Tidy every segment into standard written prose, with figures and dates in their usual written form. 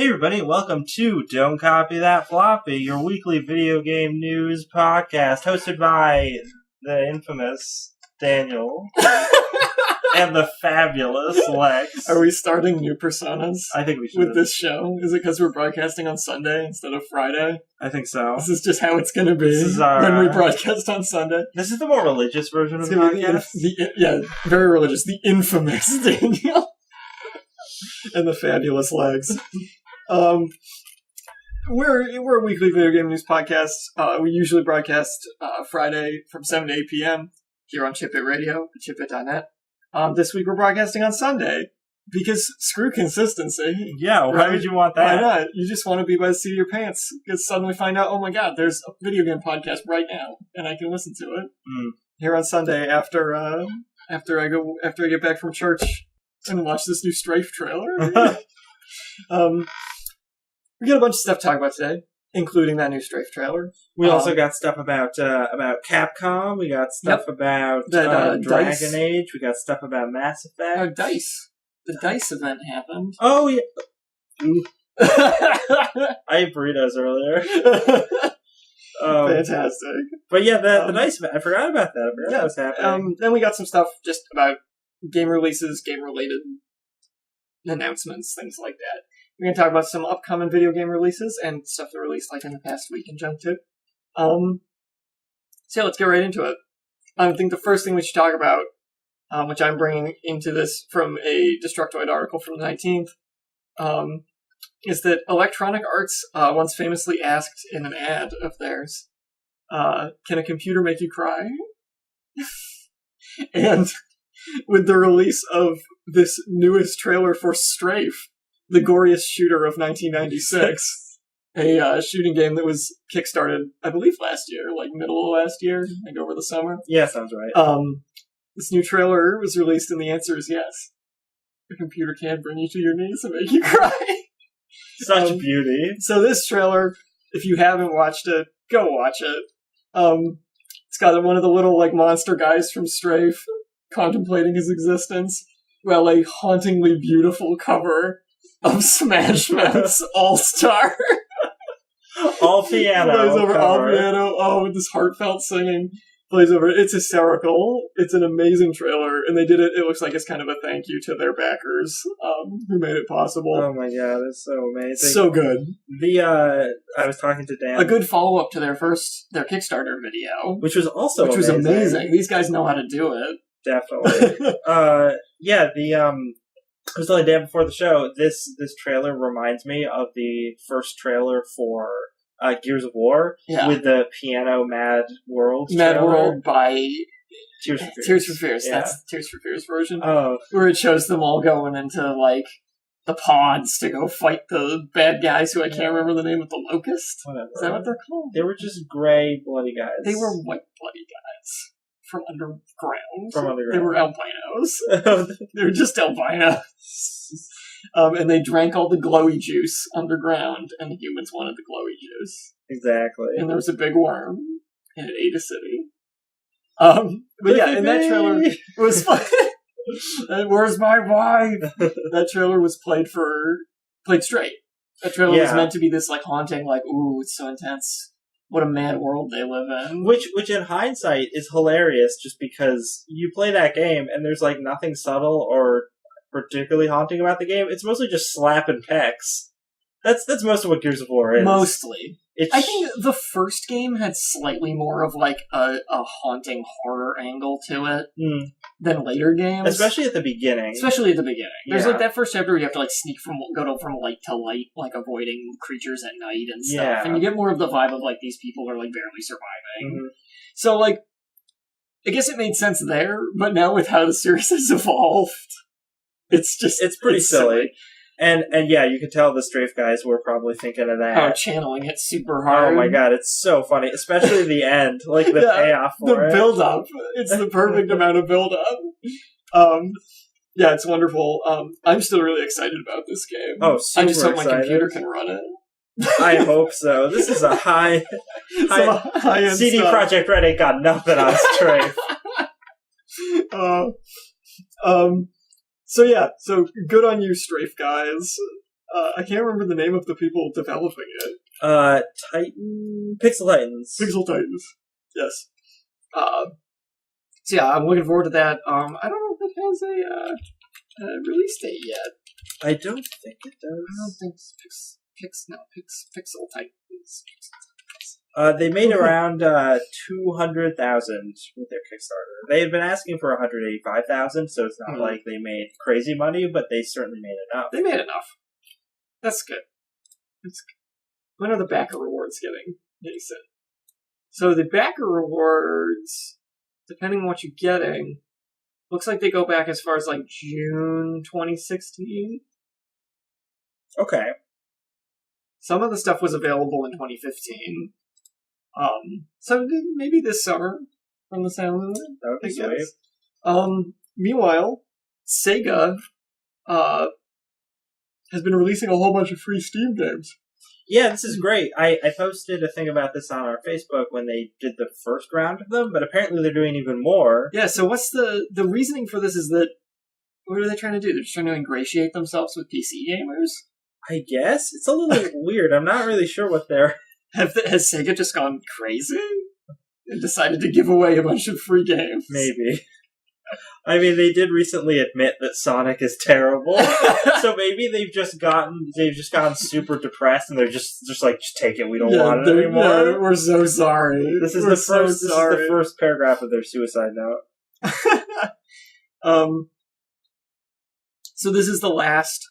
Hey everybody, welcome to Don't Copy That Floppy, your weekly video game news podcast, hosted by the infamous Daniel and the fabulous Lex. Are we starting new personas I think we should. with this show? Is it because we're broadcasting on Sunday instead of Friday? I think so. This is just how it's going to be This is our- when we broadcast on Sunday. This is the more religious version of It's the going to be podcast. yeah, very religious. The infamous Daniel and the fabulous Legs. We're a weekly video game news podcast. We usually broadcast Friday from 7 to 8 p.m. here on Chip It Radio at chipit.net. This week we're broadcasting on Sunday because screw consistency. Yeah, why Right? would you want that? Why not? You just want to be by the seat of your pants because suddenly find out, oh my god, there's a video game podcast right now and I can listen to it here on Sunday after I get back from church and watch this new Strafe trailer. We got a bunch of stuff to talk about today, including that new Strafe trailer. We also got stuff about Capcom. We got stuff about Dragon DICE. Age. We got stuff about Mass Effect. DICE. The DICE event happened. Oh yeah, I ate burritos earlier. Fantastic. But yeah, the DICE event. I forgot about that. I forgot that was happening. Then we got some stuff just about game releases, game-related announcements, things like that. We're going to talk about some upcoming video game releases and stuff that released like in the past week and junk too. So yeah, let's get right into it. I think the first thing we should talk about, which I'm bringing into this from a Destructoid article from the 19th, is that Electronic Arts once famously asked in an ad of theirs, can a computer make you cry? And with the release of this newest trailer for Strafe, the goriest shooter of 1996, a shooting game that was kickstarted, I believe, last year, like middle of last year, like over the summer. Yeah, sounds right. This new trailer was released, and the answer is yes. A computer can bring you to your knees and make you cry. Such beauty. So this trailer, if you haven't watched it, go watch it. It's got one of the little like monster guys from Strafe contemplating his existence, while a hauntingly beautiful cover of Smash Mouth's All-Star All piano. plays over all cover. piano. With this heartfelt singing plays over. It's hysterical. It's an amazing trailer, and they did it. It looks like it's kind of a thank you to their backers who made it possible. Oh my god, that's so amazing. So good. I was talking to Dan. A good follow-up to their Kickstarter video, which was also which was amazing. These guys know how to do it. Definitely. It was the only day before the show. This trailer reminds me of the first trailer for Gears of War with the piano Mad World Mad World by Tears for Fears. Tears for Fears. Yeah. That's the Tears for Fears version. Oh, Where it shows them all going into like the pods to go fight the bad guys who I can't remember the name of, the Locust. whatever. Is that what they're called? They were just gray, bloody guys. They were white bloody guys from underground. From underground. They were albinos. They were just albinos. And they drank all the glowy juice underground, and the humans wanted the glowy juice. Exactly. And there was a big worm, and it ate a city. But yeah, and that trailer was fun. Where's my wife? That trailer was played straight. That trailer was meant to be this like haunting, like, ooh, it's so intense. What a mad world they live in. Which in hindsight is hilarious, just because you play that game and there's like nothing subtle or particularly haunting about the game. It's mostly just slapping pecs. That's most of what Gears of War is. Mostly. I think the first game had slightly more of like a haunting horror angle to it than later games. Especially at the beginning. There's like that first chapter where you have to like go from light to light, like avoiding creatures at night and stuff. Yeah. And you get more of the vibe of like these people are like barely surviving. Mm-hmm. So like, I guess it made sense there, but now with how the series has evolved, it's pretty silly. And yeah, you can tell the Strafe guys were probably thinking of that. Oh, channeling it super hard. Oh my god, it's so funny. Especially the end. Like the payoff for it. The build-up. It's the perfect amount of build-up. Yeah, it's wonderful. I'm still really excited about this game. Oh, super I just hope excited. my computer can run it. I hope so. This is a high-end CD stuff. Projekt Red ain't got nothing on Strafe. So good on you, Strafe guys. I can't remember the name of the people developing it. Pixel Titans. Pixel Titans. Yes. So yeah, I'm looking forward to that. I don't know if it has a release date yet. I don't think it does. I don't think Pixel Titans. They made around 200,000 with their Kickstarter. They had been asking for 185,000, so it's not like they made crazy money, but they certainly made enough. They made enough. That's good. That's good. When are the backer rewards getting decent? So the backer rewards, depending on what you're getting, looks like they go back as far as like June 2016. Okay. Some of the stuff was available in 2015. So maybe this summer, from the sound of it. That would be sweet. Meanwhile, Sega has been releasing a whole bunch of free Steam games. Yeah, this is great. I posted a thing about this on our Facebook when they did the first round of them, but apparently they're doing even more. Yeah, so what's the reasoning for this is that, what are they trying to do? They're just trying to ingratiate themselves with PC gamers? I guess? It's a little weird. I'm not really sure what they're... Has Sega just gone crazy? And decided to give away a bunch of free games? Maybe. I mean, they did recently admit that Sonic is terrible, so maybe they've just gotten super depressed, and they're just like, just take it, we don't want it anymore. Yeah, we're so sorry. This is the first paragraph of their suicide note. So this is the last,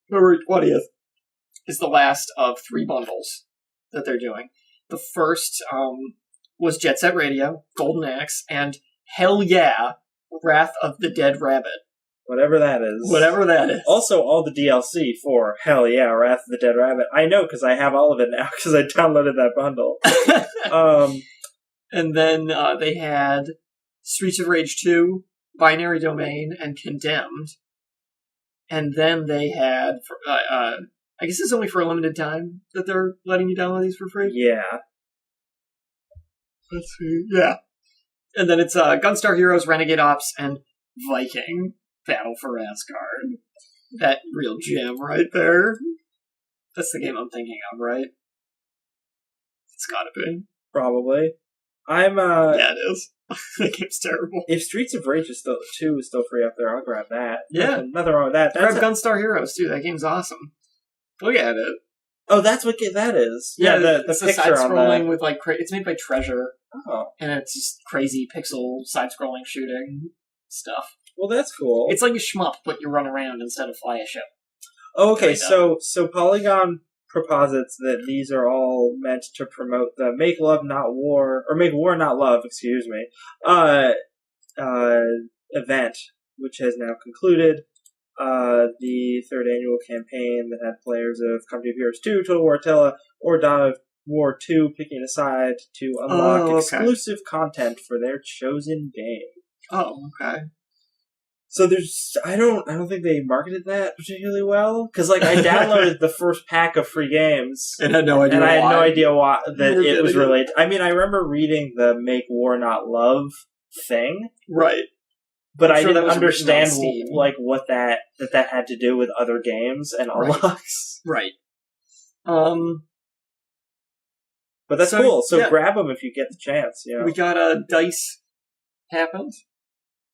February 20th is the last of 3 bundles that they're doing. The first, was Jet Set Radio, Golden Axe, and hell yeah, Wrath of the Dead Rabbit. Whatever that is. Also, all the DLC for hell yeah, Wrath of the Dead Rabbit. I know, because I have all of it now, because I downloaded that bundle. And then they had Streets of Rage 2, Binary Domain, and Condemned. And then they had, I guess it's only for a limited time that they're letting you download these for free? Yeah. Let's see. Yeah. And then it's Gunstar Heroes, Renegade Ops, and Viking Battle for Asgard. That real gem right there. That's the game I'm thinking of, right? It's gotta be. Probably. Yeah, it is. That game's terrible. If Streets of Rage 2 is still free up there, I'll grab that. Yeah. Nothing wrong with that. Grab Gunstar Heroes, too. That game's awesome. Look at it. Oh, that's what that is. Yeah, the it's picture side-scrolling with, like, it's made by Treasure. Oh. And it's just crazy pixel side-scrolling shooting stuff. Well, that's cool. It's like a shmup, but you run around instead of fly a ship. Oh, okay, so Polygon proposits that these are all meant to promote the Make Love Not War, or Make War Not Love, excuse me, event, which has now concluded. The third annual campaign that had players of Company of Heroes 2, Total War Attila, or Dawn of War 2 picking a side to unlock exclusive content for their chosen game. Oh, okay. So I don't think they marketed that particularly well, because like I downloaded the first pack of free games and had no idea why it was related. I mean, I remember reading the Make War Not Love thing, right? But I didn't understand like what that had to do with other games and unlocks. Right. But that's cool. So grab them if you get the chance. You know? We got a DICE happened.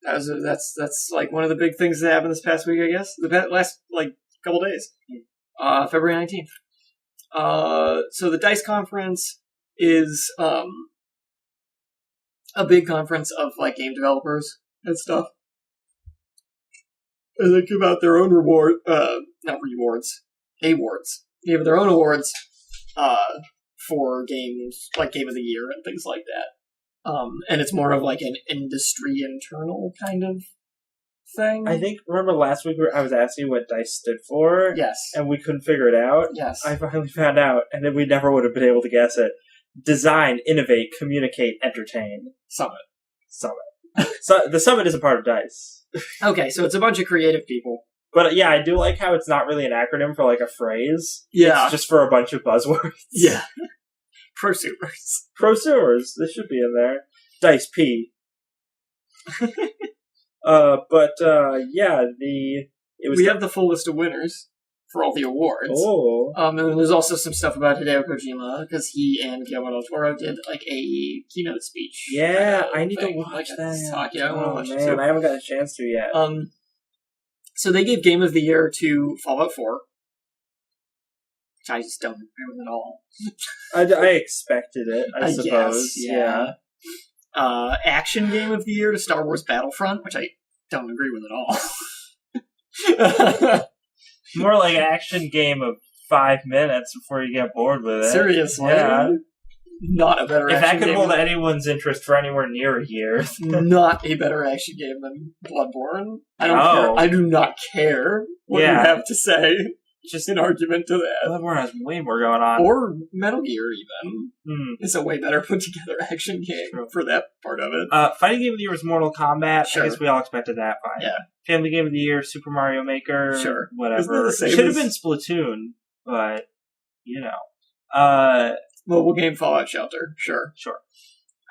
That's like one of the big things that happened this past week, I guess. The last like couple days. February 19th. So the DICE conference is a big conference of like game developers and stuff. And they give out their own awards. They have their own awards for games, like Game of the Year and things like that. And it's more of like an industry internal kind of thing. I think, remember last week I was asking what DICE stood for? Yes. And we couldn't figure it out? Yes. I finally found out, and then we never would have been able to guess it. Design, innovate, communicate, entertain. Summit. So the Summit is a part of DICE. Okay, so it's a bunch of creative people. But yeah, I do like how it's not really an acronym for like a phrase. Yeah. It's just for a bunch of buzzwords. Yeah. Prosumers. They should be in there. DICE P. Yeah, We have the full list of winners for all the awards. Oh. And then there's also some stuff about Hideo Kojima, because he and Guillermo del Toro did like a keynote speech. Yeah, I need to thing, watch like, that. talk. Yeah, I want to watch it man, too. I haven't got a chance to yet. So they gave Game of the Year to Fallout 4. Which I just don't agree with at all. I expected it, I suppose. Guess, yeah. Action Game of the Year to Star Wars Battlefront, which I don't agree with at all. More like an action game of 5 minutes before you get bored with it. Seriously? Yeah. Not a better If action that could game. hold anyone's interest for anywhere near a year. Not a better action game than Bloodborne. I don't Oh. care. I do not care what you have to say. Just an argument to that. Bloodborne has way more going on. Or Metal Gear, even. It's a way better put together action game for that part of it. Fighting Game of the Year was Mortal Kombat. Sure. I guess we all expected that. Fine. Yeah. Family Game of the Year, Super Mario Maker. Sure. Whatever. Isn't it the same Should have as- been Splatoon, but, you know. Mobile game Fallout Shelter. Sure.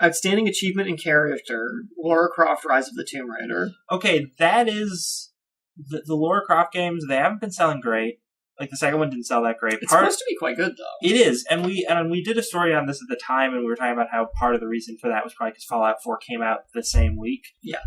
Outstanding achievement in character. Lara Croft Rise of the Tomb Raider. Okay, that is... The Lara Croft games, they haven't been selling great. Like, the second one didn't sell that great. It's supposed to be quite good, though. It is, and we did a story on this at the time, and we were talking about how part of the reason for that was probably because Fallout 4 came out the same week. Yeah.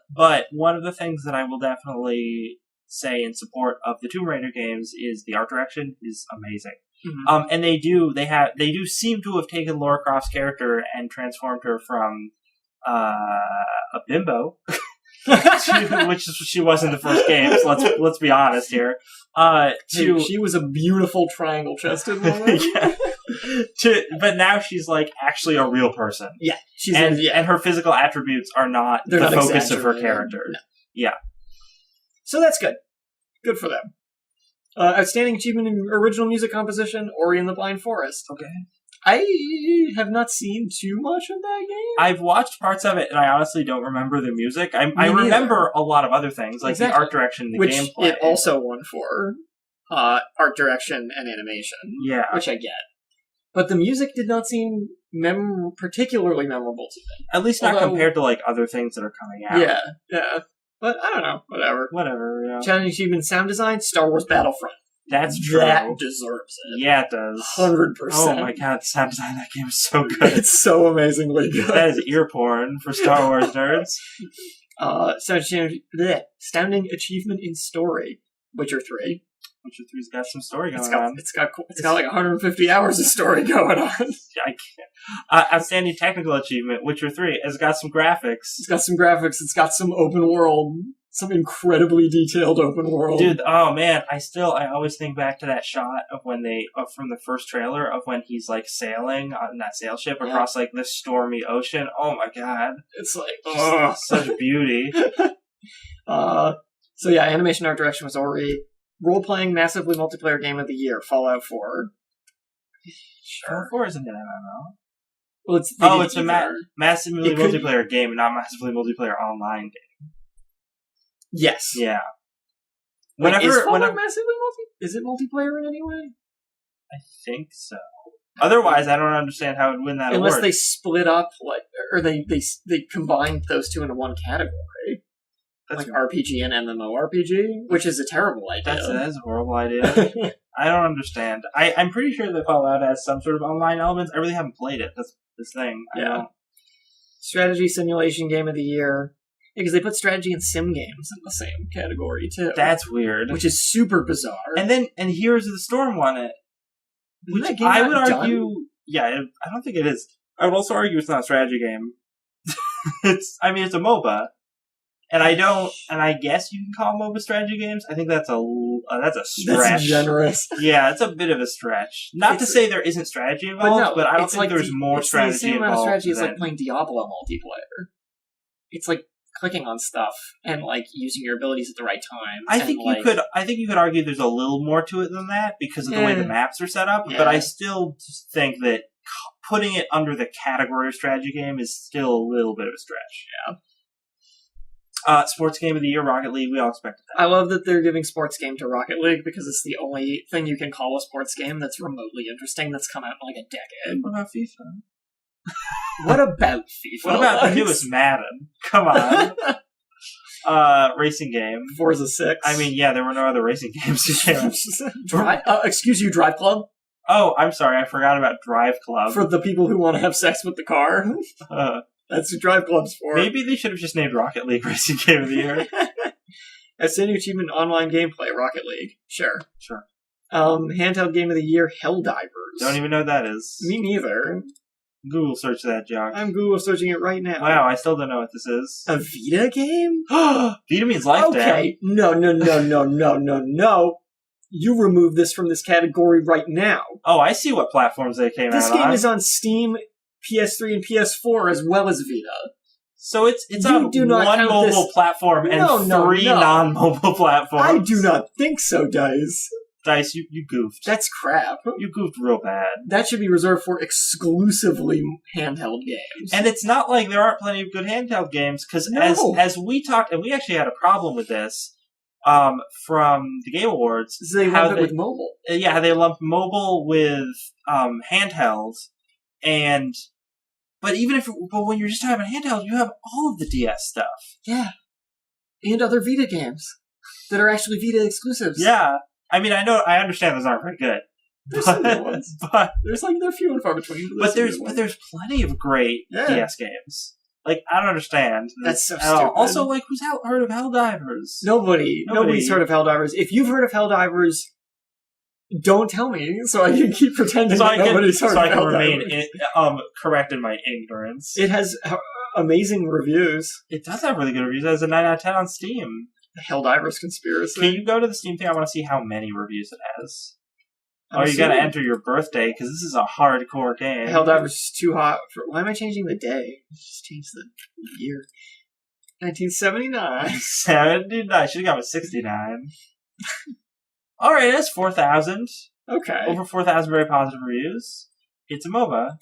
But one of the things that I will definitely say in support of the Tomb Raider games is the art direction is amazing. Mm-hmm. And they do seem to have taken Lara Croft's character and transformed her from a bimbo. Which she was in the first game, so let's be honest here. She was a beautiful triangle-chested woman. Yeah. But now she's like actually a real person. Yeah, and her physical attributes are not the focus of her character. No. Yeah, so that's good. Good for them. Outstanding achievement in original music composition, Ori and the Blind Forest. Okay. I have not seen too much of that game. I've watched parts of it, and I honestly don't remember the music. I remember a lot of other things, like the art direction, the gameplay. Which it also won for art direction and animation. Yeah. Which I get. But the music did not seem particularly memorable to me. At least not compared to like other things that are coming out. Yeah. But I don't know. Whatever, yeah. Challenging achievement sound design, Star Wars Battlefront. That's true. That deserves it. Yeah, it does. 100%. Oh my god, the sound design of that game is so good. It's so amazingly good. That is ear porn for Star Wars nerds. Astounding achievement in story. Witcher 3. Witcher 3's got some story going on. It's got like 150 hours of story going on. I can't. Outstanding technical achievement, Witcher 3. It's got some graphics. It's got some graphics. It's got some open world. Some incredibly detailed open world. Dude, oh man, I always think back to that shot of when from the first trailer of when he's like sailing on that sail ship across like this stormy ocean. Oh my god. It's like, such beauty. So yeah, animation art direction was Ori. Role-playing massively multiplayer game of the year, Fallout 4. Fallout 4 isn't an MMO. Well, it's a massively multiplayer game, not massively multiplayer online game. Yes. Yeah. Is Fallout massively Is it multiplayer in any way? I think so. Otherwise, I don't understand how it would win that award. Unless they split up, or they combined those two into one category. That's like RPG and MMORPG, which is a terrible idea. That's a horrible idea. I don't understand. I'm pretty sure that Fallout has some sort of online elements. I really haven't played it. That's this thing. Yeah. Strategy simulation game of the year. Yeah, because they put strategy and sim games in the same category too. That's weird. Which is super bizarre. And Heroes of the Storm won it. Which I would argue... Yeah, I don't think it is. I would also argue it's not a strategy game. It's a MOBA. And I guess you can call MOBA strategy games. I think that's a stretch. That's generous. Yeah, it's a bit of a stretch. Not to say there isn't strategy involved, but I don't think there's more strategy involved. It's the same amount of strategy as like playing Diablo multiplayer. It's like clicking on stuff and like using your abilities at the right time. I think you could argue there's a little more to it than that because of the way the maps are set up. Yeah. But I still think that putting it under the category of strategy game is still a little bit of a stretch. Yeah. Sports game of the year, Rocket League. We all expected that. I love that they're giving sports game to Rocket League because it's the only thing you can call a sports game that's remotely interesting that's come out in like a decade. What about FIFA? What about FIFA? What about the newest Madden? Come on. racing game. Forza 6. I mean, yeah, there were no other racing games. Excuse you, Drive Club? Oh, I'm sorry, I forgot about Drive Club. For the people who want to have sex with the car. That's what Drive Club's for. Maybe they should have just named Rocket League Racing Game of the Year. Outstanding Achievement Online Gameplay, Rocket League. Sure. Sure. Handheld Game of the Year, Helldivers. Don't even know what that is. Me neither. Google search that, Jock. I'm Google searching it right now. Wow, I still don't know what this is. A Vita game? Vita means life, Okay. No. You remove this from this category right now. Oh, I see what platforms they came out on. This game is on Steam, PS3, and PS4, as well as Vita. So it's on one mobile platform and three non-mobile platforms. I do not think so, Dice. Dice, you goofed. That's crap. You goofed real bad. That should be reserved for exclusively handheld games. And it's not like there aren't plenty of good handheld games, because as we talked, and we actually had a problem with this from the Game Awards. So they lump it with mobile. Yeah, how they lump mobile with handheld, but when you're just having handheld, you have all of the DS stuff. Yeah, and other Vita games that are actually Vita exclusives. Yeah. I mean, I understand those aren't very good. There's some good ones, but they're few and far between. But there's plenty of great DS games. Like, I don't understand. That's so stupid. Also, like, who's heard of Helldivers? Nobody's heard of Helldivers. If you've heard of Helldivers, don't tell me, so I can keep pretending nobody's heard of Helldivers. So I can remain correct in my ignorance. It has amazing reviews. It does have really good reviews. It has a 9 out of 10 on Steam. The Helldivers Conspiracy. Can you go to the Steam thing? I want to see how many reviews it has. You gotta enter your birthday, because this is a hardcore game. Helldivers is too hot. Why am I changing the day? Let's just change the year. 1979. 79. Should've gone with 69. Alright, that's 4,000. Okay. Over 4,000 very positive reviews. It's a MOBA.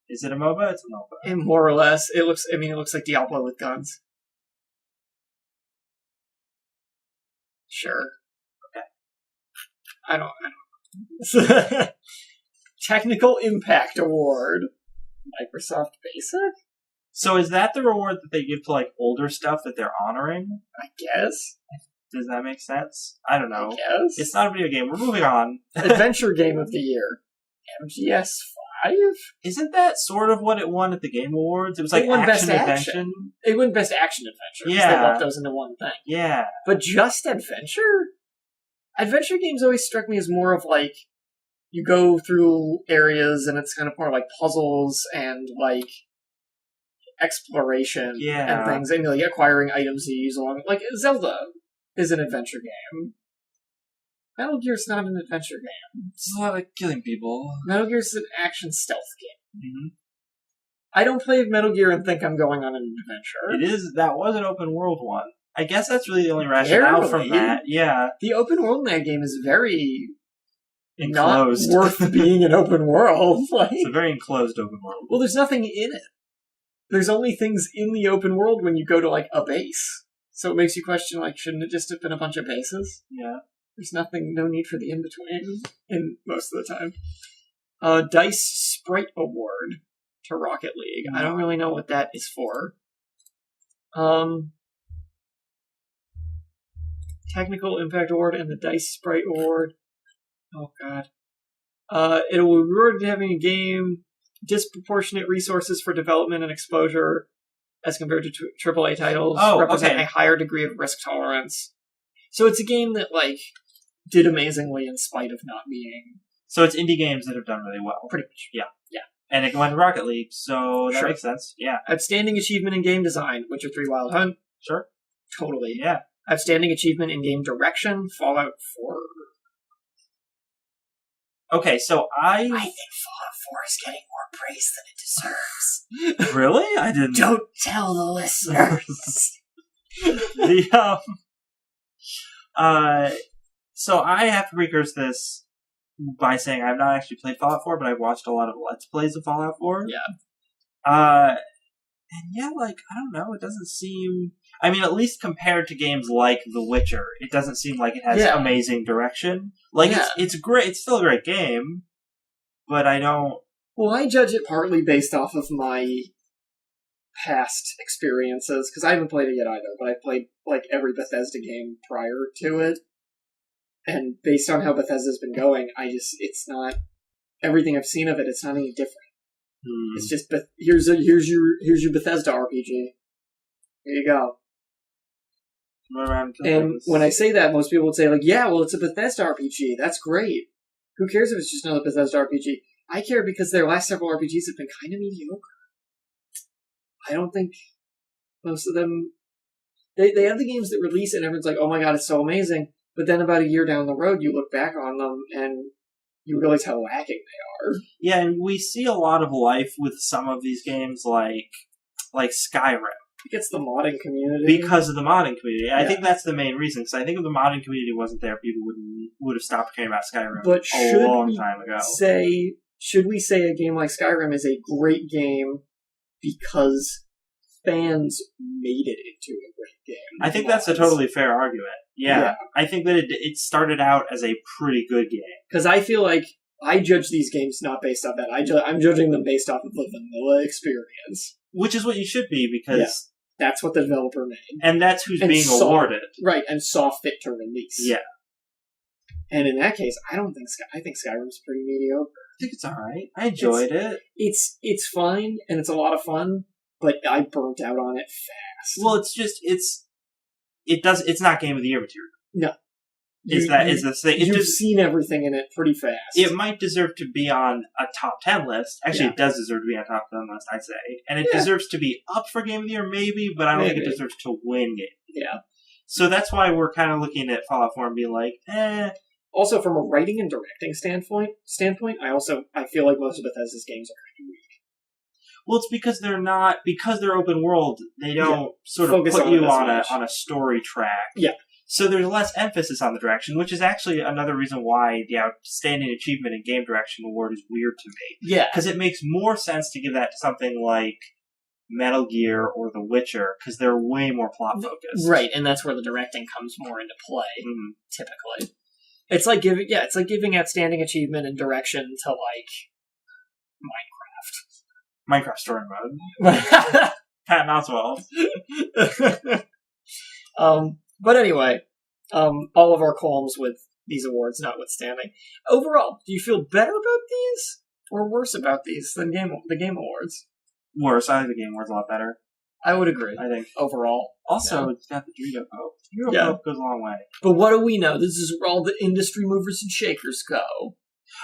Is it a MOBA? It's a MOBA. And more or less. It looks like Diablo with guns. Sure. Okay. I don't know. Technical Impact Award. Microsoft Basic? So is that the reward that they give to, like, older stuff that they're honoring? I guess. Does that make sense? I don't know. I guess. It's not a video game. We're moving on. Adventure Game of the Year. MGS5? Isn't that sort of what it won at the Game Awards? It was like Action Adventure. It won Best Action Adventure. Yeah. They lumped those into one thing. Yeah. But just Adventure? Adventure games always struck me as more of like, you go through areas and it's kind of more like puzzles and like exploration and things, and like acquiring items to use along. Like Zelda is an adventure game. Metal Gear's not an adventure game. It's a lot of killing people. Metal Gear's an action stealth game. Mm-hmm. I don't play Metal Gear and think I'm going on an adventure. That was an open world one. I guess that's really the only rationale from that. Yeah. The open world in that game is very enclosed. Not worth being an open world. It's a very enclosed open world. Well, there's nothing in it. There's only things in the open world when you go to, like, a base. So it makes you question, like, shouldn't it just have been a bunch of bases? Yeah. There's no need for the in-between in most of the time. DICE Sprite Award to Rocket League. I don't really know what that is for. Technical Impact Award and the DICE Sprite Award. Oh, God. It will reward having a game disproportionate resources for development and exposure as compared to AAA titles. Represent a higher degree of risk tolerance. So it's a game that, like, did amazingly in spite of not being... So it's indie games that have done really well. Pretty much. Yeah. And it went to Rocket League, so that makes sense. Yeah. Outstanding Achievement in Game Design, Witcher 3 Wild Hunt. Sure. Totally. Yeah. Outstanding Achievement in Game Direction, Fallout 4. Okay, so I think Fallout 4 is getting more praise than it deserves. Really? I didn't... Don't tell the listeners. So I have to recurse this by saying I've not actually played Fallout 4, but I've watched a lot of Let's Plays of Fallout 4. Yeah. And yeah, like, I don't know, it doesn't seem... I mean, at least compared to games like The Witcher, it doesn't seem like it has amazing direction. Like, it's great, it's still a great game, but I don't... Well, I judge it partly based off of my past experiences, because I haven't played it yet either, but I've played like every Bethesda game prior to it, and based on how Bethesda's been going, it's not everything I've seen of it. It's not any different. It's just here's your Bethesda RPG. There you go. And when I say that, most people would say like, yeah, well, it's a Bethesda RPG. That's great. Who cares if it's just another Bethesda RPG? I care because their last several RPGs have been kind of mediocre. I don't think most of them... They have the games that release and everyone's like, oh my god, it's so amazing. But then about a year down the road, you look back on them and you realize how lacking they are. Yeah, and we see a lot of life with some of these games like Skyrim. It gets the modding community. Because of the modding community. I think that's the main reason. Because I think if the modding community wasn't there, people would have stopped caring about Skyrim a long time ago. Should we say a game like Skyrim is a great game because fans made it into a great game? I think that's a totally fair argument. Yeah. I think that it started out as a pretty good game. Because I feel like I judge these games not based off that. I'm judging them based off of the vanilla experience. Which is what you should be, because... that's what the developer made. And that's who's being awarded. Right, and saw fit to release. Yeah. And in that case, I think Skyrim's pretty mediocre. I think it's alright. I enjoyed it. It's fine, and it's a lot of fun, but I burnt out on it fast. Well, it's not Game of the Year material. No. Is the thing. You've seen everything in it pretty fast. It might deserve to be on a top 10 list. Actually, it does deserve to be on a top 10 list, I'd say. And it deserves to be up for Game of the Year, maybe, but I don't think it deserves to win Game of the Year. Yeah. So that's why we're kind of looking at Fallout 4 and being like, eh. Also, from a writing and directing standpoint, I feel like most of Bethesda's games are kind of weak. Well, it's because they're open world, they don't sort of put you on a story track. Yeah. So there's less emphasis on the direction, which is actually another reason why the Outstanding Achievement in Game Direction award is weird to me. Yeah. Because it makes more sense to give that to something like Metal Gear or The Witcher, because they're way more plot-focused. Right, and that's where the directing comes more into play, typically. It's like giving Outstanding Achievement in Direction to, like, Minecraft. Minecraft Story Mode. Pat Oswalt. But anyway, all of our qualms with these awards notwithstanding, overall, do you feel better about these or worse about these than the Game Awards? Worse. I think the Game Awards a lot better. I would agree. I think overall. Also, it's got the Dorito Pope. Dorito Pope goes a long way. But what do we know? This is where all the industry movers and shakers go.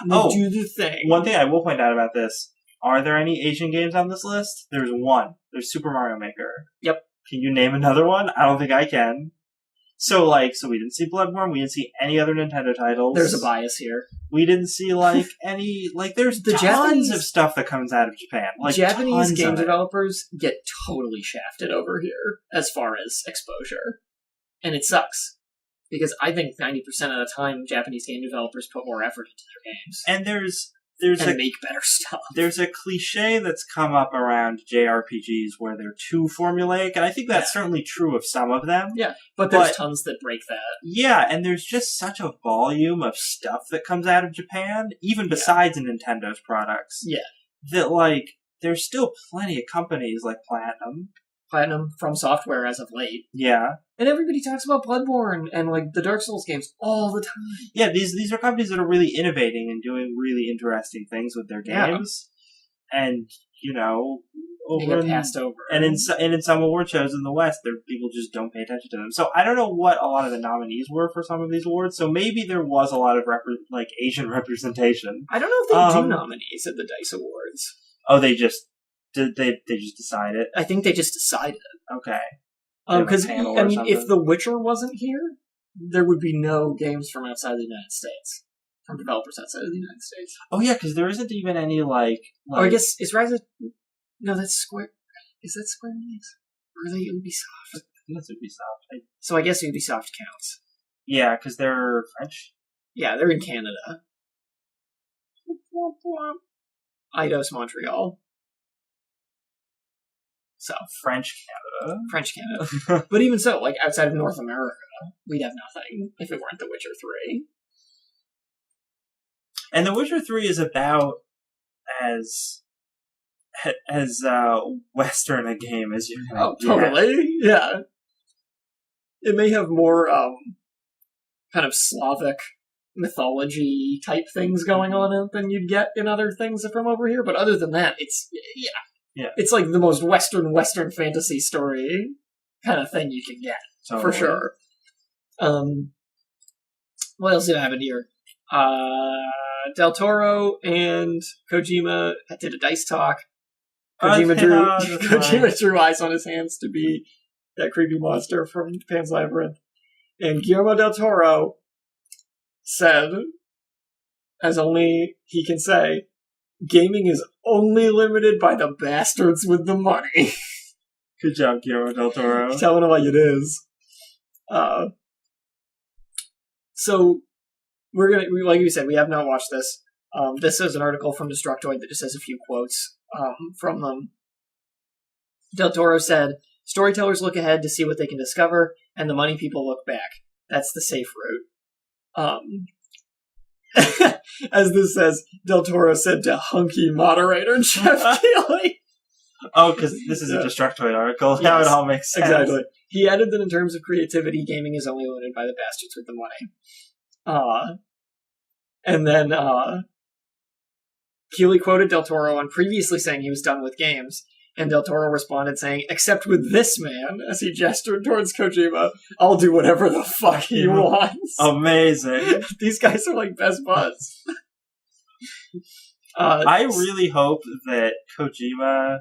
They do the thing. One thing I will point out about this: are there any Asian games on this list? There's one. There's Super Mario Maker. Yep. Can you name another one? I don't think I can. So we didn't see Bloodborne, we didn't see any other Nintendo titles. There's a bias here. We didn't see, any, there's tons of stuff that comes out of Japan. Japanese game developers get totally shafted over here as far as exposure. And it sucks. Because I think 90% of the time, Japanese game developers put more effort into their games. And make better stuff. There's a cliche that's come up around JRPGs where they're too formulaic, and I think that's certainly true of some of them. Yeah, but there's tons that break that. Yeah, and there's just such a volume of stuff that comes out of Japan, even besides Nintendo's products. Yeah. That, there's still plenty of companies like Platinum from Software as of late. Yeah. And everybody talks about Bloodborne and the Dark Souls games all the time. Yeah, these are companies that are really innovating and doing really interesting things with their games. Yeah. And, they get passed over. And in some award shows in the West, people just don't pay attention to them. So I don't know what a lot of the nominees were for some of these awards. So maybe there was a lot of Asian representation. I don't know if they do nominees at the DICE Awards. Oh, they just decide it? I think they just decided. Okay. Because, if The Witcher wasn't here, there would be no games from outside the United States. From developers outside of the United States. Oh, yeah, because there isn't even any, Oh, I guess, is Rise of... No, that's Square... Is that Square Enix? Or are they Ubisoft? I think that's Ubisoft. So I guess Ubisoft counts. Yeah, because they're French. Yeah, they're in Canada. Eidos, Montreal. So French Canada. But even so, outside of North America, we'd have nothing if it weren't The Witcher 3. And The Witcher 3 is about as as Western a game as you can. Oh, totally. Yeah. It may have more kind of Slavic mythology type things going on in it than you'd get in other things from over here, but other than that, it's it's like the most Western fantasy story kind of thing you can get, for sure. What else do I have in here? Del Toro and Kojima did a dice talk. Kojima drew eyes on his hands to be that creepy monster from Pan's Labyrinth. And Guillermo del Toro said, as only he can say, gaming is only limited by the bastards with the money. Good job, Guillermo del Toro. Telling it like it is. So, we're gonna, like you said, we have not watched this. This is an article from Destructoid that just has a few quotes from them. Del Toro said, "Storytellers look ahead to see what they can discover, and the money people look back. That's the safe route." As this says, Del Toro said to hunky moderator Jeff Keighley. Oh, because this is a Destructoid article. Yes, now it all makes sense. Exactly. He added that in terms of creativity, gaming is only limited by the bastards with the money. And then Keighley quoted Del Toro on previously saying he was done with games, and Del Toro responded saying, "Except with this man," as he gestured towards Kojima, "I'll do whatever the fuck he wants." Amazing. These guys are like best buds. I really hope that Kojima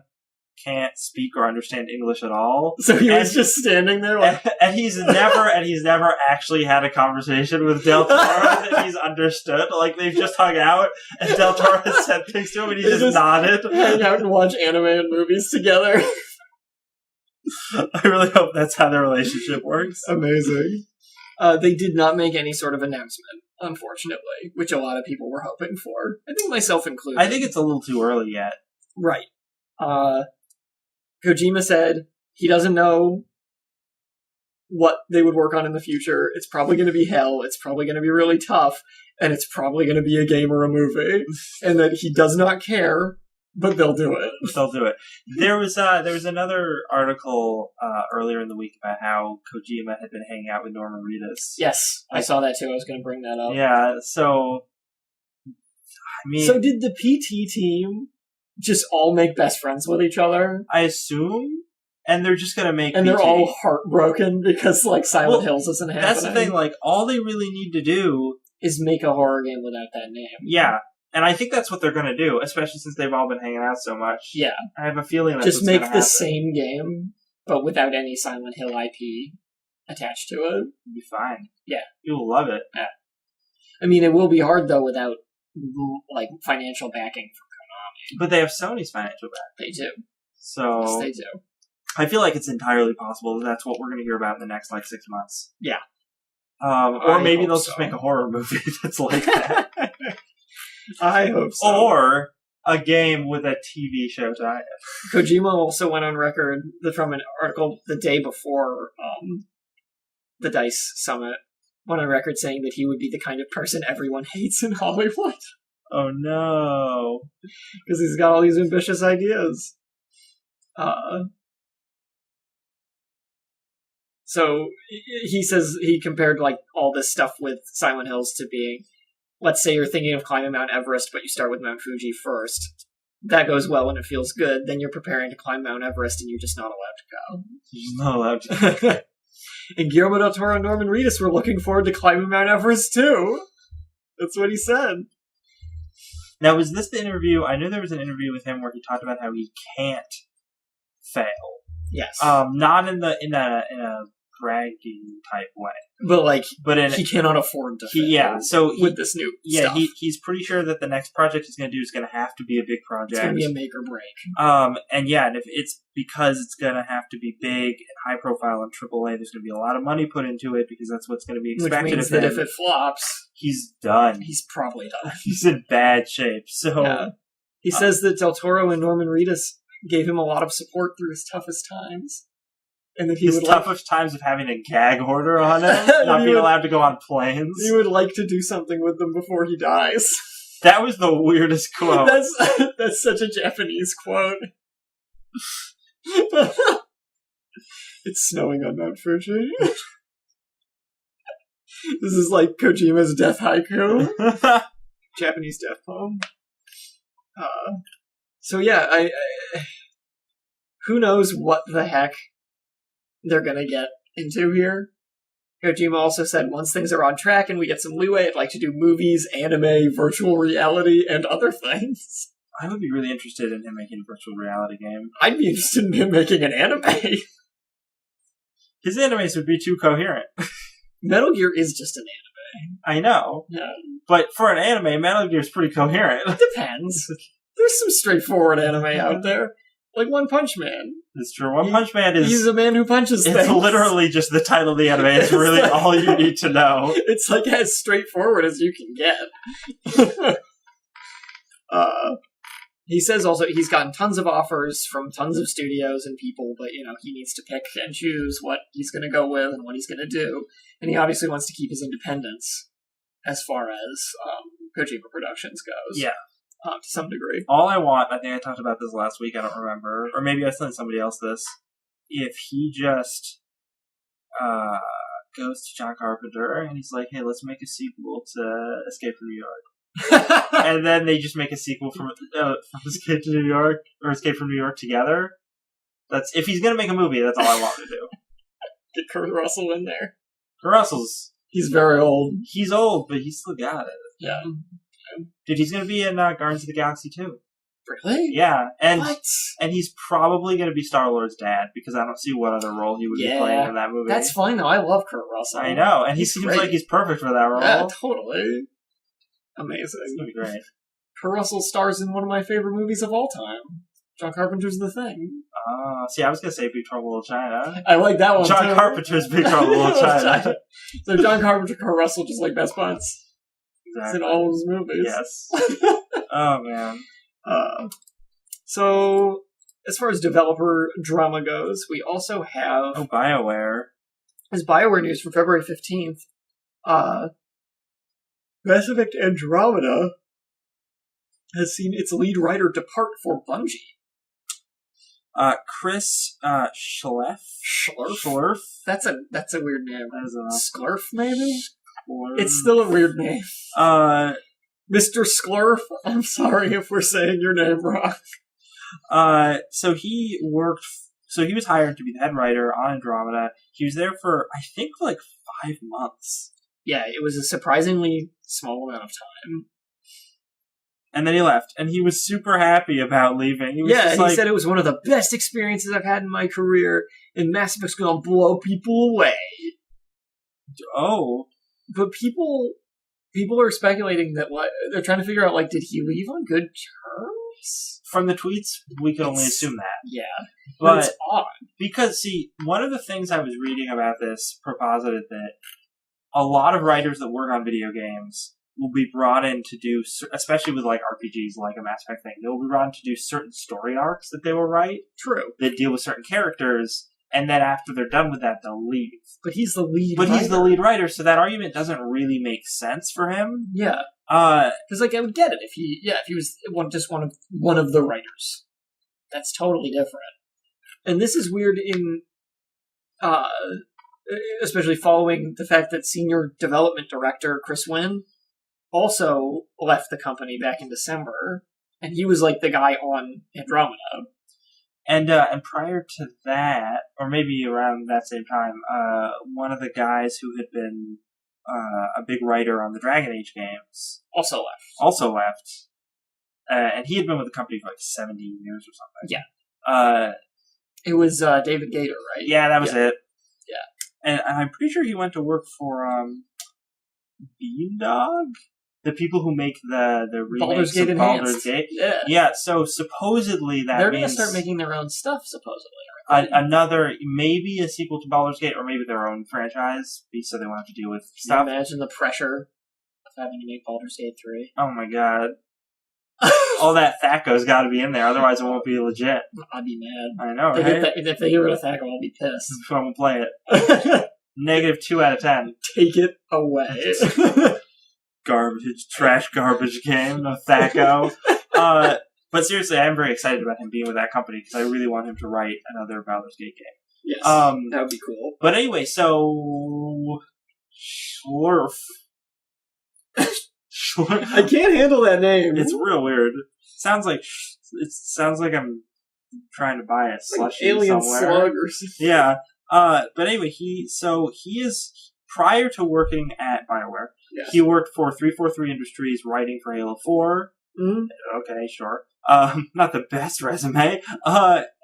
can't speak or understand English at all. So he was just standing there like... And he's never actually had a conversation with Del Toro that he's understood. Like, they've just hung out, and Del Toro has said things to him, and he just nodded. Hang out and watch anime and movies together. I really hope that's how their relationship works. Amazing. They did not make any sort of announcement, unfortunately, which a lot of people were hoping for. I think myself included. I think it's a little too early yet. Right. Kojima said he doesn't know what they would work on in the future. It's probably going to be hell. It's probably going to be really tough. And it's probably going to be a game or a movie. And that he does not care, but they'll do it. They'll do it. There was another article earlier in the week about how Kojima had been hanging out with Norman Reedus. Yes, I saw that too. I was going to bring that up. Yeah, so... I mean... So did the PT team just all make best friends with each other? I assume. And they're just gonna make... And they're all heartbroken because, like, Silent Hills isn't happening. That's the thing, like, all they really need to do... is make a horror game without that name. Yeah. And I think that's what they're gonna do, especially since they've all been hanging out so much. Yeah. I have a feeling that's just make the same game, but without any Silent Hill IP attached to it. It'll be fine. Yeah. You'll love it. Yeah. I mean, it will be hard, though, without, like, financial backing from Konami. But they have Sony's financial back. They do. So... Yes, they do. I feel like it's entirely possible that that's what we're going to hear about in the next, 6 months. Yeah. Or maybe they'll just make a horror movie that's like that. I hope so. Or a game with a TV show tie-in. Kojima also went on record from an article the day before the DICE Summit, went on record saying that he would be the kind of person everyone hates in Hollywood. Oh no. Because he's got all these ambitious ideas. So he says he compared all this stuff with Silent Hills to being, let's say you're thinking of climbing Mount Everest, but you start with Mount Fuji first. That goes well and it feels good. Then you're preparing to climb Mount Everest and you're just not allowed to go. You're just not allowed to go. And Guillermo del Toro and Norman Reedus were looking forward to climbing Mount Everest too. That's what he said. Now, was this the interview? I knew there was an interview with him where he talked about how he can't fail. Yes. Not in a bragging type way, but he cannot afford to fail. Yeah. So with this new stuff. he's pretty sure that the next project he's going to do is going to have to be a big project. It's going to be a make or break. And if it's because it's going to have to be big and high profile and AAA, there's going to be a lot of money put into it because that's what's going to be expected. Which means that if it flops, he's done. He's probably done. He's in bad shape. So yeah. He says that Del Toro and Norman Reedus gave him a lot of support through his toughest times. And that his toughest times of having a gag order on him, not being allowed to go on planes. He would like to do something with them before he dies. That was the weirdest quote. That's such a Japanese quote. It's snowing on Mount Fuji. This is like Kojima's death haiku. Japanese death poem. So yeah, I who knows what the heck they're gonna get into here. Kojima also said once things are on track and we get some leeway, I'd like to do movies, anime, virtual reality, and other things. I would be really interested in him making a virtual reality game. I'd be interested in him making an anime. His animes would be too coherent. Metal Gear is just an anime. I know. Yeah. But for an anime, Metal Gear is pretty coherent. Depends. There's some straightforward anime out there. Like One Punch Man. It's true. One Punch Man is... He's a man who punches things. It's literally just the title of the anime. It's really like, all you need to know. It's like as straightforward as you can get. He says also he's gotten tons of offers from tons of studios and people, but, you know, he needs to pick and choose what he's going to go with and what he's going to do. And he obviously wants to keep his independence as far as Kojima Productions goes. Yeah. To some degree. All I want, I think I talked about this last week, I don't remember, or maybe I sent somebody else this, if he just goes to John Carpenter and he's like, hey, let's make a sequel to Escape from New York. And then they just make a sequel from Escape to New York, or Escape from New York together. That's if he's going to make a movie, that's all I want to do. Get Kurt Russell in there. Kurt Russell's... He's very old. He's old, but he's still got it. Yeah. Dude, he's going to be in Guardians of the Galaxy 2. Really? Yeah. And what? And he's probably going to be Star-Lord's dad, because I don't see what other role he would be playing in that movie. That's fine, though. I love Kurt Russell. I know, and he seems like he's perfect for that role. Yeah, totally. Amazing. It's going to be great. Kurt Russell stars in one of my favorite movies of all time. John Carpenter's The Thing. See, I was going to say Big Trouble in Little China. I like that one, John Carpenter's Big Trouble in Little China. So John Carpenter, Kurt Russell, just like best buds. Exactly. It's in all of his movies. Yes. Oh, man. So, as far as developer drama goes, we also have... Oh, BioWare. As BioWare news from February 15th, Mass Effect Andromeda has seen its lead writer depart for Bungie. Chris Schlurf? Schlurf? That's a weird name. Schlurf, maybe? It's still a weird name. Mr. Schlurf, I'm sorry if we're saying your name wrong. So he was hired to be the head writer on Andromeda. He was there for, I think, like 5 months. Yeah, it was a surprisingly small amount of time. And then he left, and he was super happy about leaving. He said it was one of the best experiences I've had in my career, and Mass Effect's gonna blow people away. Oh. But people are speculating that they're trying to figure out, like, did he leave on good terms? From the tweets, we can only assume that. Yeah. But it's odd. Because, see, one of the things I was reading about this proposited that a lot of writers that work on video games will be brought in to do, especially with like RPGs, like a Mass Effect thing, they'll be brought in to do certain story arcs that they will write. True. That deal with certain characters, and then after they're done with that, they'll leave. But he's the lead writer. He's the lead writer, so that argument doesn't really make sense for him. Yeah. Because, like, I would get it if he was just one of the writers. That's totally different. And this is weird in, especially following the fact that senior development director Chris Wynn also left the company back in December, and he was like the guy on Andromeda. And prior to that, or maybe around that same time, one of the guys who had been a big writer on the Dragon Age games also left. And he had been with the company for like 17 years or something. Yeah. It was David Gator, right? Yeah, that was it. Yeah. And I'm pretty sure he went to work for Beamdog? The people who make the remakes of Baldur's Gate. Yeah, so supposedly they're going to start making their own stuff, supposedly. Another, maybe a sequel to Baldur's Gate, or maybe their own franchise, so they won't have to deal with stuff. Can you imagine the pressure of having to make Baldur's Gate 3? Oh my god. All that THACO's got to be in there, otherwise it won't be legit. I'd be mad. I know, right? If they get rid of THACO, I'll be pissed. I won't play it. -2 out of 10. Take it away. trash garbage game of Thaco. But seriously, I'm very excited about him being with that company because I really want him to write another Baldur's Gate game. Yes, that would be cool. But anyway, so Schlurf. I can't handle that name. It's real weird. Sounds like I'm trying to buy a slushie alien somewhere. slug or something. Yeah. But anyway, he is prior to working at BioWare. Yes. He worked for 343 Industries, writing for Halo 4. Mm-hmm. Okay, sure. Not the best resume.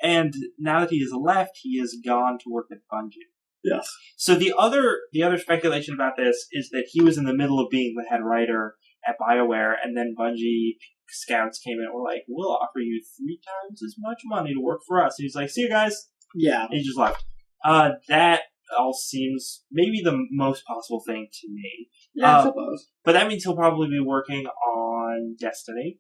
And now that he has left, he has gone to work at Bungie. Yes. So the other speculation about this is that he was in the middle of being the head writer at BioWare, and then Bungie scouts came in and were like, "We'll offer you 3 times as much money to work for us." And he's like, "See you guys." Yeah. And he just left. That all seems maybe the most possible thing to me. Yeah, I suppose. But that means he'll probably be working on Destiny.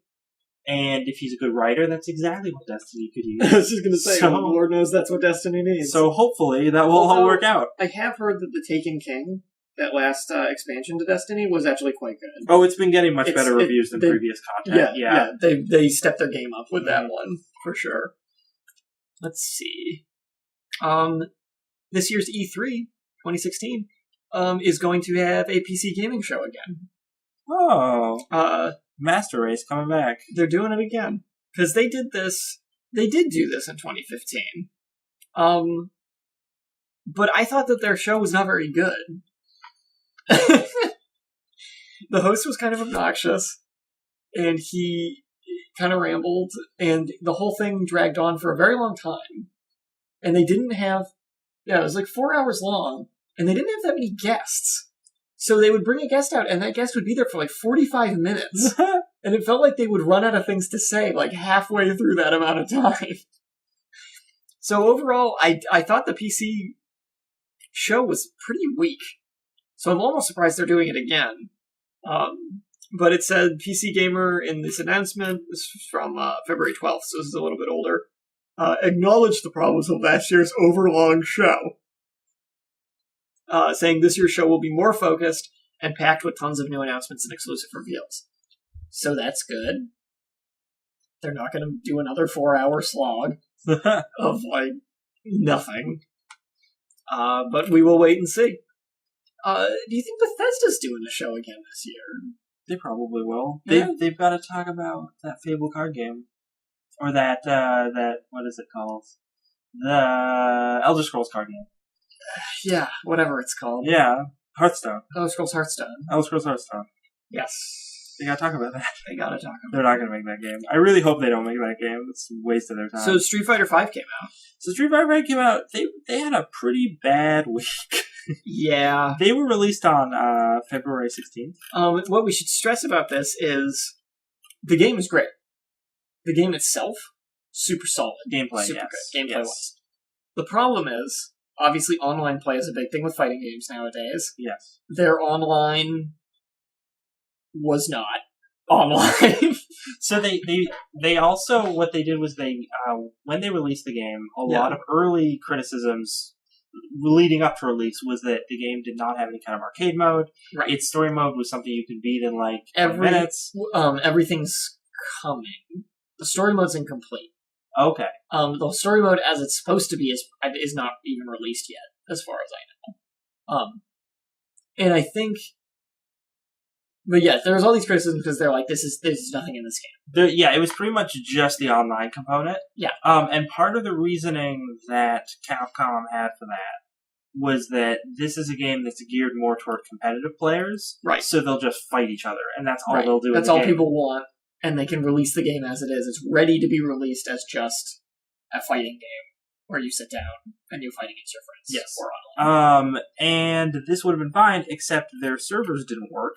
And if he's a good writer, that's exactly what Destiny could use. I was just going to say, Lord knows that's what Destiny needs. So hopefully that will all work out. I have heard that the Taken King, that last expansion to Destiny, was actually quite good. Oh, it's been getting much better reviews than previous content. Yeah. They stepped their game up with that one, for sure. Let's see. This year's E3, 2016, is going to have a PC gaming show again. Oh. Master Race coming back. They're doing it again. Because they did do this in 2015. But I thought that their show was not very good. The host was kind of obnoxious, and he kind of rambled, and the whole thing dragged on for a very long time. And they didn't have... Yeah, it was like 4 hours long, and they didn't have that many guests. So they would bring a guest out, and that guest would be there for like 45 minutes. And it felt like they would run out of things to say, like halfway through that amount of time. So overall, I thought the PC show was pretty weak. So I'm almost surprised they're doing it again. But it said PC Gamer in this announcement. This is from February 12th, so this is a little bit older. Acknowledged the problems of last year's overlong show. Saying this year's show will be more focused and packed with tons of new announcements and exclusive reveals. So that's good. They're not going to do another 4-hour slog of, like, nothing. But we will wait and see. Do you think Bethesda's doing the show again this year? They probably will. Yeah. They've got to talk about that Fable card game. Or that, what is it called? The Elder Scrolls card game. Yeah, whatever it's called. Yeah, Hearthstone. Elder Scrolls Hearthstone. Elder Scrolls Hearthstone. Yes. They gotta talk about that. They gotta talk about They're not gonna make that game. I really hope they don't make that game. It's a waste of their time. So Street Fighter V came out. So Street Fighter V came out. They had a pretty bad week. Yeah. They were released on February 16th. What we should stress about this is the game is great. The game itself, super solid. Gameplay, super yes. good. Gameplay yes. wise. The problem is, obviously, online play is a big thing with fighting games nowadays. Yes. Their online was not online. So they also, what they did was they, when they released the game, a lot of early criticisms leading up to release was that the game did not have any kind of arcade mode. Right. Its story mode was something you could beat in like 10 minutes. Everything's coming. The story mode's incomplete. Okay. The story mode as it's supposed to be is not even released yet, as far as I know. And I think... But yeah, there's all these criticisms because they're like, there's nothing in this game. It was pretty much just the online component. Yeah. And part of the reasoning that Capcom had for that was that this is a game that's geared more toward competitive players. Right. So they'll just fight each other, and that's all they'll do. That's all people want, and they can release the game as it is. It's ready to be released as just a fighting game where you sit down and you fight against your friends. Yes. Or online. And this would have been fine, except their servers didn't work.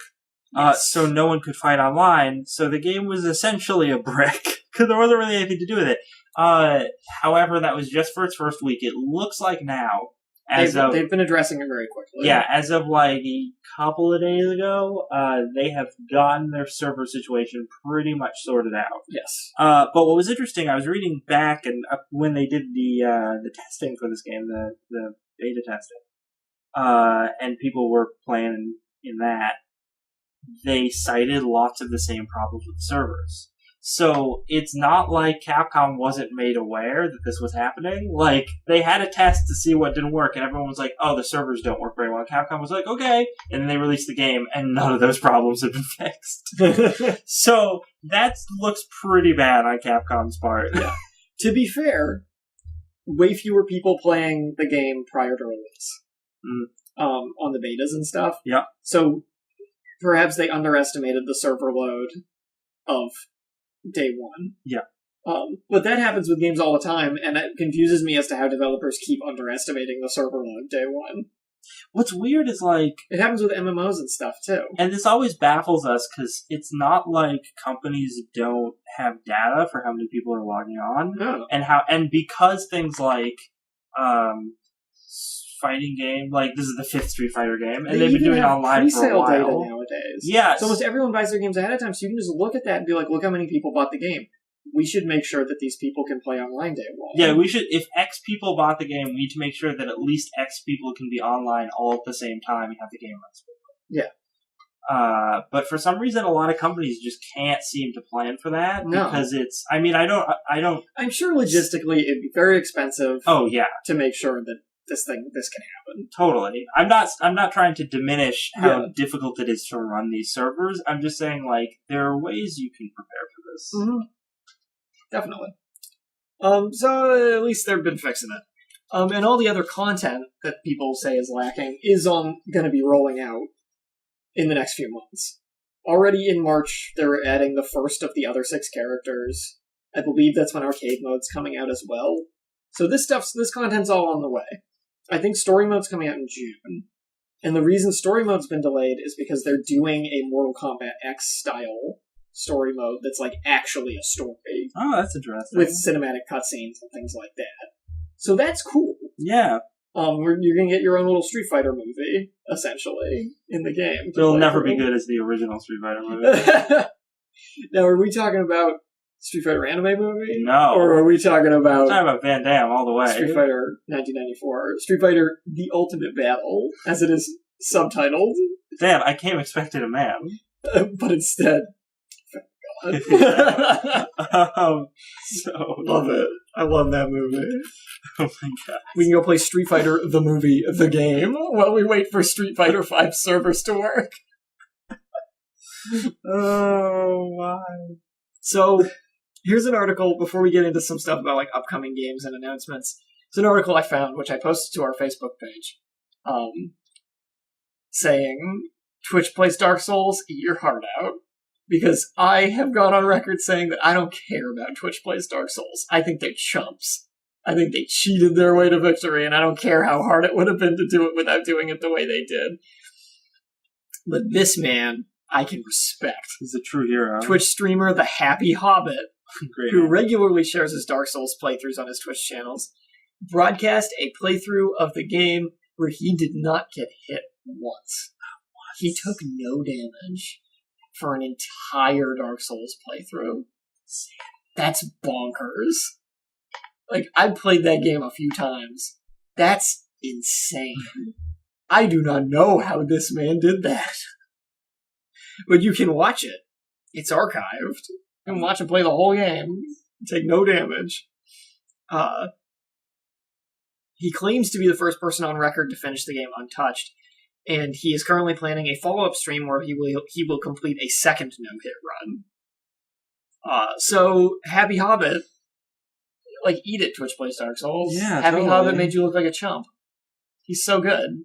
Yes. So no one could fight online, so the game was essentially a brick, because there wasn't really anything to do with it. However, that was just for its first week. It looks like now, they've been addressing it very quickly. Yeah, as of like a couple of days ago, they have gotten their server situation pretty much sorted out. Yes. But what was interesting, I was reading back, and when they did the testing for this game, the beta testing, and people were playing in that, they cited lots of the same problems with the servers. So it's not like Capcom wasn't made aware that this was happening. Like, they had a test to see what didn't work, and everyone was like, oh, the servers don't work very well. Capcom was like, okay. And then they released the game, and none of those problems have been fixed. So that looks pretty bad on Capcom's part. Yeah. To be fair, way fewer people playing the game prior to release. On the betas and stuff. Yeah. So perhaps they underestimated the server load of day one. Yeah. But that happens with games all the time, and it confuses me as to how developers keep underestimating the server load day one. What's weird is, like... It happens with MMOs and stuff, too. And this always baffles us, because it's not like companies don't have data for how many people are logging on. No. And because things like... fighting game, like this is the 5th Street Fighter game, and they've been doing it online for a while. Data nowadays. Yeah, so almost everyone buys their games ahead of time, so you can just look at that and be like, look how many people bought the game. We should make sure that these people can play online day one. Yeah, we should. If X people bought the game, we need to make sure that at least X people can be online all at the same time and have the game run smoothly. Yeah. But for some reason, a lot of companies just can't seem to plan for that because it's. I mean, I don't. I'm sure logistically it'd be very expensive. Oh yeah. To make sure that this can happen. Totally. I'm not trying to diminish how difficult it is to run these servers. I'm just saying, like, there are ways you can prepare for this. Mm-hmm. Definitely. So at least they've been fixing it. And all the other content that people say is lacking is going to be rolling out in the next few months. Already in March, they're adding the first of the other 6 characters. I believe that's when arcade mode's coming out as well. So this content's all on the way. I think story mode's coming out in June. And the reason story mode's been delayed is because they're doing a Mortal Kombat X style story mode that's like actually a story. Oh, that's interesting. With cinematic cutscenes and things like that. So that's cool. Yeah. You're gonna get your own little Street Fighter movie, essentially, in the game. It'll never be good as the original Street Fighter movie. Now, are we talking about Street Fighter anime movie? No. Or are we talking about... We're talking about Van Damme all the way. Street Fighter 1994. Street Fighter The Ultimate Battle, as it is subtitled. Damn, I came expecting a man. But instead... So love it. I love that movie. Oh my god. We can go play Street Fighter the movie, the game, while we wait for Street Fighter 5 servers to work. Oh, why? So, here's an article, before we get into some stuff about, like, upcoming games and announcements. It's an article I found, which I posted to our Facebook page, saying, Twitch plays Dark Souls, eat your heart out. Because I have gone on record saying that I don't care about Twitch plays Dark Souls. I think they're chumps. I think they cheated their way to victory, and I don't care how hard it would have been to do it without doing it the way they did. But this man, I can respect. He's a true hero. Twitch streamer The Happy Hobbit, who regularly shares his Dark Souls playthroughs on his Twitch channels, broadcast a playthrough of the game where he did not get hit once. He took no damage for an entire Dark Souls playthrough. That's bonkers. Like, I've played that game a few times. That's insane. I do not know how this man did that. But you can watch it. It's archived. You can watch him play the whole game. Take no damage. He claims to be the first person on record to finish the game untouched, and he is currently planning a follow-up stream where he will complete a second no-hit run. So, Happy Hobbit, like, eat it, Twitch plays Dark Souls. Yeah, Happy totally. Hobbit made you look like a chump. He's so good.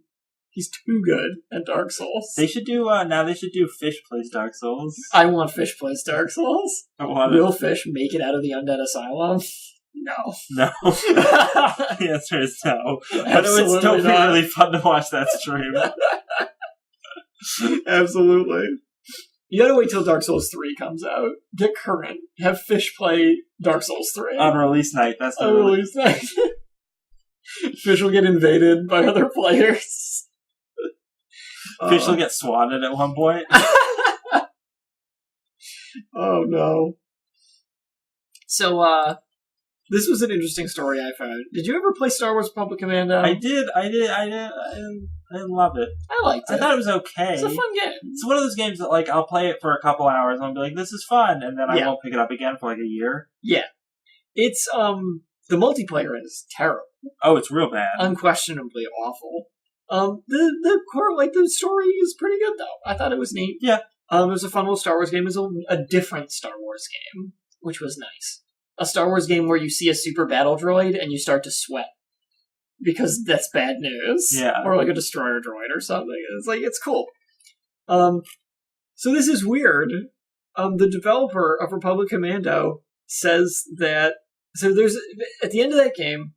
He's too good at Dark Souls. They should do, now they should do Fish plays Dark Souls. I want Fish plays Dark Souls. I want Will Fish make it out of the Undead Asylum? No. No. The answer is no. But it would still be really fun to watch that stream. Absolutely. You gotta wait till Dark Souls 3 comes out. Get current. Have Fish play Dark Souls 3. On release night. That's the release night. Fish will get invaded by other players. Fish will get swatted at one point. Oh no. So, This was an interesting story I found. Did you ever play Star Wars Republic Commando? I did. I love it. I liked it. I thought it was okay. It's a fun game. It's one of those games that, like, I'll play it for a couple hours and I'll be like, this is fun, and then I won't pick it up again for, like, a year. Yeah. It's, the multiplayer is terrible. Oh, it's real bad. Unquestionably awful. The core, like, the story is pretty good, though. I thought it was neat. Yeah. It was a fun little Star Wars game. It was a different Star Wars game, which was nice. A Star Wars game where you see a super battle droid and you start to sweat. Because that's bad news. Yeah. Or like a destroyer droid or something. It's like, it's cool. So this is weird. The developer of Republic Commando says that, so there's, at the end of that game,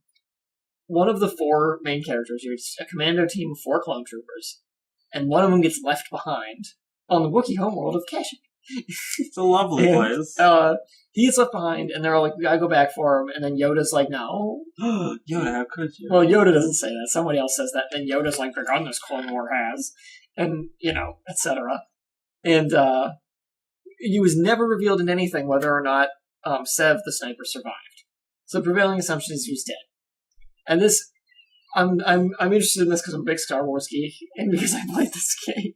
one of the 4 main characters, it's a commando team of 4 clone troopers, and one of them gets left behind on the Wookiee homeworld of Kashyyyk. It's a lovely place. He gets left behind, and they're all like, we gotta go back for him, and then Yoda's like, no. Yoda, how could you? Well, Yoda doesn't say that. Somebody else says that. Then Yoda's like, begun this Clone War has. And, etc. And, it was never revealed in anything whether or not, Sev, the sniper, survived. So the prevailing assumption is he was dead. And this, I'm interested in this because I'm a big Star Wars geek, and because I played this game.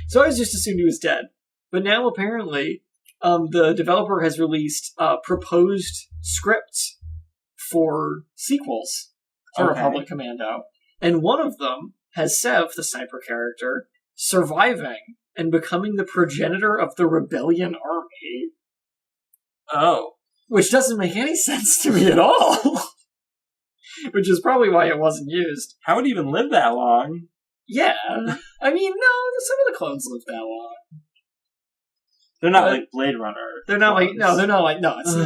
So I was just assumed he was dead. But now, apparently, the developer has released proposed scripts for sequels to Republic Commando. And one of them has Sev, the sniper character, surviving and becoming the progenitor of the rebellion army. Oh. Which doesn't make any sense to me at all. Which is probably why it wasn't used. How would he even live that long? Yeah. I mean, no, some of the clones live that long. They're not like Blade Runner. They're not clones.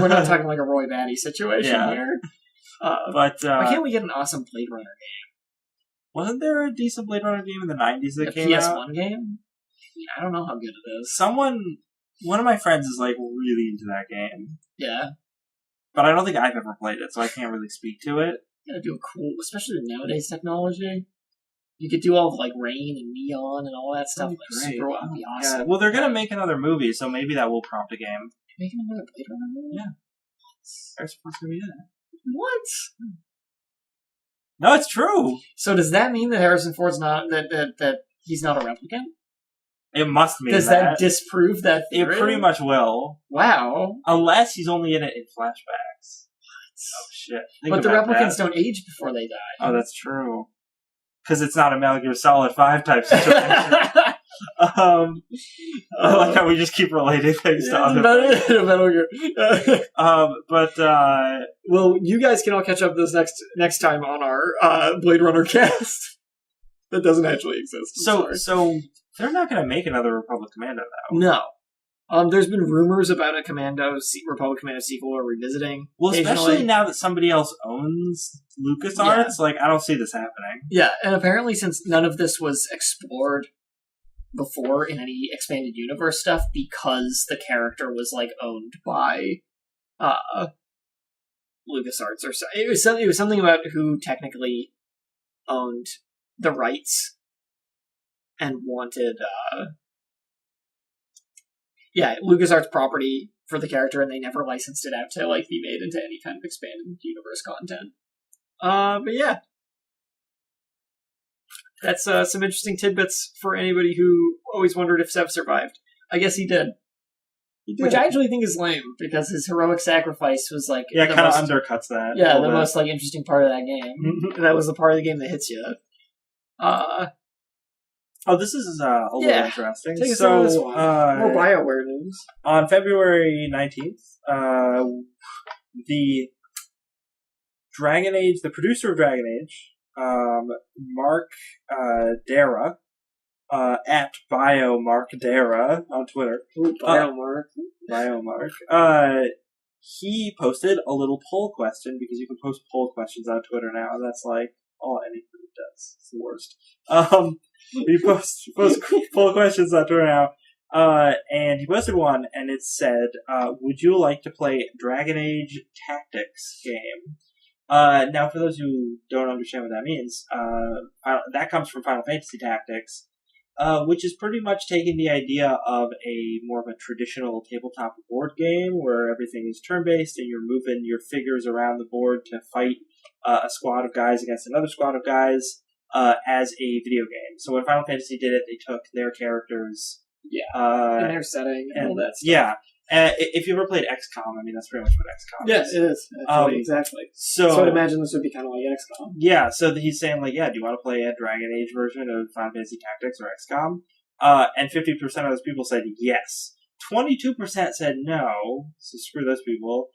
We're not talking like a Roy Batty situation here. But why can't we get an awesome Blade Runner game? Wasn't there a decent Blade Runner game in the 90s that came PS1 out? game? I don't know how good it is. One of my friends is like really into that game. Yeah. But I don't think I've ever played it, so I can't really speak to it. You gotta do a cool, especially with nowadays technology. You could do all of like rain and neon and all that stuff. That'd be great. That'd be awesome. Yeah. Well, they're gonna make another movie, so maybe that will prompt a game. Making another Blade Runner movie? Yeah. There's supposed to be that. What? No, it's true. So does that mean that Harrison Ford's not that he's not a replicant? It must mean Does that disprove that theory? It pretty much will. Wow. Unless he's only in it in flashbacks. Oh shit! But the replicants don't age before they die. Oh, that's true. Because it's not a Metal Gear Solid 5 type situation. I like how we just keep relating things to other Metal Gear. Well, you guys can all catch up this next time on our Blade Runner cast. That doesn't actually exist. So they're not going to make another Republic Commando though. No. There's been rumors about a Republic Commando sequel or revisiting. Well, especially now that somebody else owns LucasArts, I don't see this happening. Yeah, and apparently since none of this was explored before in any expanded universe stuff, because the character was owned by LucasArts or so. It was something about who technically owned the rights and wanted LucasArts property for the character, and they never licensed it out to be made into any kind of expanded universe content. But yeah. That's some interesting tidbits for anybody who always wondered if Sev survived. I guess he did. Which I actually think is lame, because his heroic sacrifice was kind of undercuts that. Yeah, the most interesting part of that game. That was the part of the game that hits you. This is a little interesting. Take us through this one. More BioWare news. On February 19th, the Dragon Age, the producer of Dragon Age, Mark Dara, at BioMarkDara on Twitter. BioMark. He posted a little poll question, because you can post poll questions on Twitter now. That's all anybody does. It's the worst. He posts poll questions on Twitter now. And he posted one, and it said, would you like to play Dragon Age Tactics game? Now, for those who don't understand what that means, that comes from Final Fantasy Tactics, which is pretty much taking the idea of a more of a traditional tabletop board game where everything is turn-based and you're moving your figures around the board to fight a squad of guys against another squad of guys as a video game. So when Final Fantasy did it, they took their characters, and their setting and all that stuff. Yeah. If you ever played XCOM, I mean, that's pretty much what XCOM is. Yes, it is. Actually, exactly. So I'd imagine this would be kind of like XCOM. Yeah, so he's saying, like, do you want to play a Dragon Age version of Final Fantasy Tactics or XCOM? And 50% of those people said yes. 22% said no, so screw those people.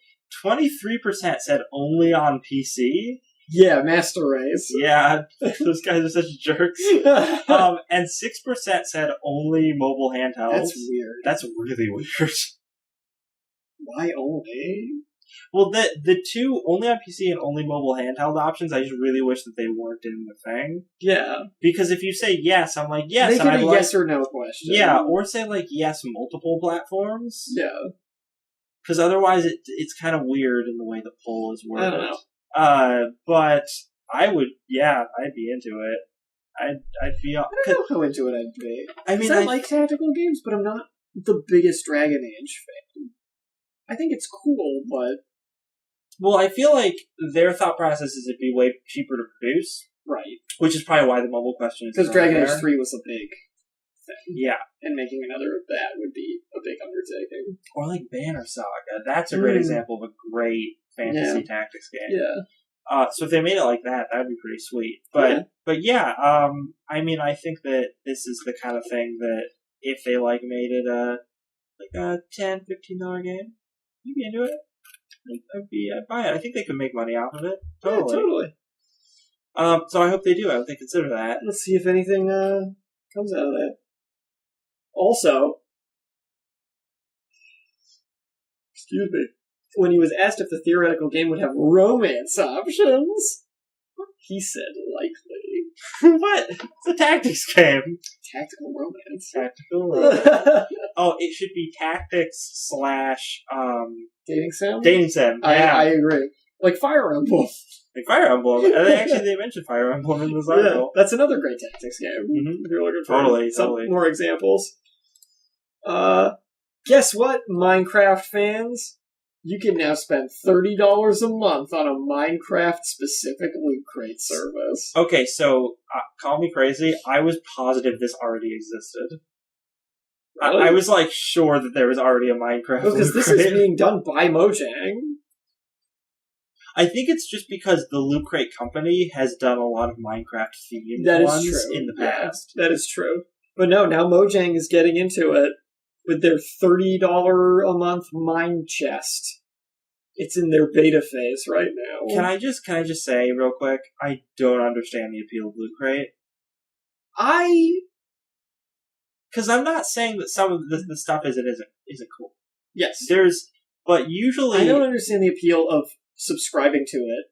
23% said only on PC. Yeah, Master Race. Yeah, those guys are such jerks. And 6% said only mobile handhelds. That's weird. That's really weird. Why only? Well, the two only on PC and only mobile handheld options, I just really wish that they weren't in the thing. Yeah. Because if you say yes, I'm like, yes. Make it a yes or no question. Yeah, or say, like, yes, multiple platforms. Yeah. Because otherwise it's kind of weird in the way the poll is worded. I don't know. But I would, I'd be into it. I'd be... I don't know how into it I'd be. I mean, I like tactical games, but I'm not the biggest Dragon Age fan. I think it's cool, but... Well, I feel like their thought process is it'd be way cheaper to produce. Right. Which is probably why the mobile question is... Because Dragon Age 3 was a big thing. Yeah. And making another of that would be a big undertaking. Or like Banner Saga. That's a great example of a great fantasy tactics game. Yeah. So if they made it like that, that'd be pretty sweet. But I mean, I think that this is the kind of thing that if they made it a $10, $15 game, you'd be into it. I'd buy it. I think they could make money off of it. Totally. Yeah, totally. So I hope they do. I hope they consider that. Let's see if anything comes out of that. Also, excuse me, when he was asked if the theoretical game would have romance options, he said likely. What? It's a tactics game. Tactical romance. Tactical romance. Oh, it should be tactics / dating sim? Dating sim. Yeah. I agree. Like Fire Emblem. Like Fire Emblem. They mentioned Fire Emblem in this article. Yeah, that's another great tactics game. Mm-hmm. If you're looking for some more examples. Guess what, Minecraft fans? You can now spend $30 a month on a Minecraft-specific Loot Crate service. Okay, so, call me crazy, I was positive this already existed. Really? I was, sure that there was already a Minecraft Loot Crate. Because this is being done by Mojang. I think it's just because the Loot Crate company has done a lot of Minecraft-themed ones in the past. Yeah, that is true. But no, now Mojang is getting into it with their $30 a month Mine Chest. It's in their beta phase right now. Can I just say real quick, I don't understand the appeal of Loot Crate. Because I'm not saying that some of the stuff isn't cool. Yes. But usually... I don't understand the appeal of subscribing to it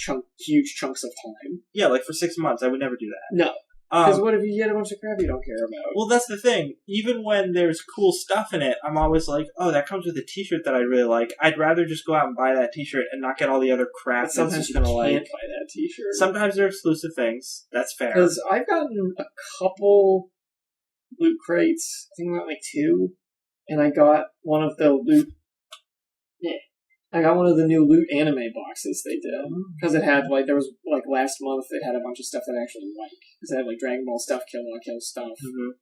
for huge chunks of time. Yeah, for 6 months, I would never do that. No. Because what if you get a bunch of crap you don't care about? Well, that's the thing. Even when there's cool stuff in it, I'm always like, oh, that comes with a t-shirt that I really like. I'd rather just go out and buy that t-shirt and not get all the other crap. But sometimes you can't buy that t-shirt. Sometimes they're exclusive things. That's fair. Because I've gotten a couple Loot Crates. I think I got 2. And I got one of the Loot... Yeah. I got one of the new Loot anime boxes they did. Because it had, there was, last month, it had a bunch of stuff that I actually like. Because it had, Dragon Ball stuff, Kill La Kill stuff,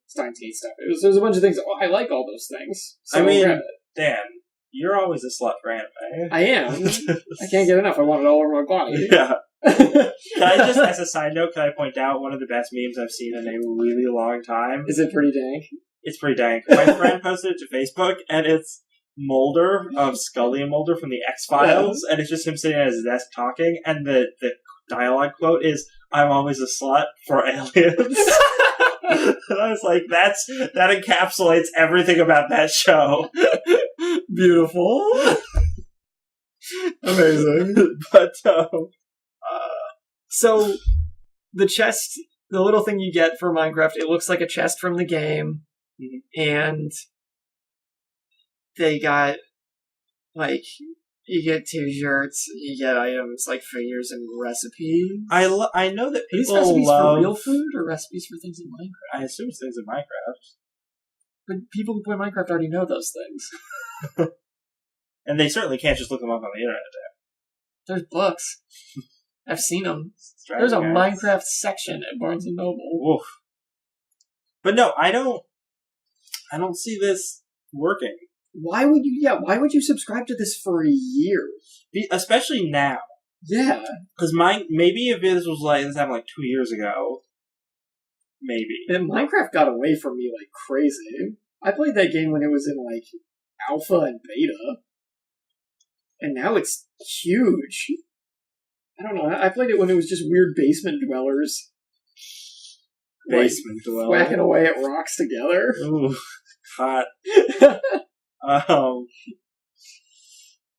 Steins Gate stuff. There was a bunch of things. Oh, I like all those things. So I mean, Dan, you're always a slut for anime. I am. I can't get enough. I want it all over my body. Yeah. Can I just, as a side note, point out one of the best memes I've seen in a really long time? Is it pretty dank? It's pretty dank. My friend posted it to Facebook, and it's Mulder of Scully and Mulder from the X-Files, and it's just him sitting at his desk talking, and the dialogue quote is, "I'm always a slut for aliens." And I was like, that encapsulates everything about that show. Beautiful. Amazing. But, so, the chest, the little thing you get for Minecraft, it looks like a chest from the game, and they got, You get t-shirts, you get items like figures and recipes. I know that Are these people recipes love... for real food or recipes for things in Minecraft? I assume it's things in Minecraft. But people who play Minecraft already know those things. And they certainly can't just look them up on the internet. There's books. I've seen them. Strafe There's a guys. Minecraft section at Barnes & Noble. Oof. But no, I don't see this working. Why would you subscribe to this for a year? Especially now. Yeah. Because maybe if this happened like 2 years ago, maybe. And Minecraft got away from me like crazy. I played that game when it was in like alpha and beta. And now it's huge. I don't know. I played it when it was just weird basement dwellers. Basement dwellers. Whacking away at rocks together. Ooh, hot.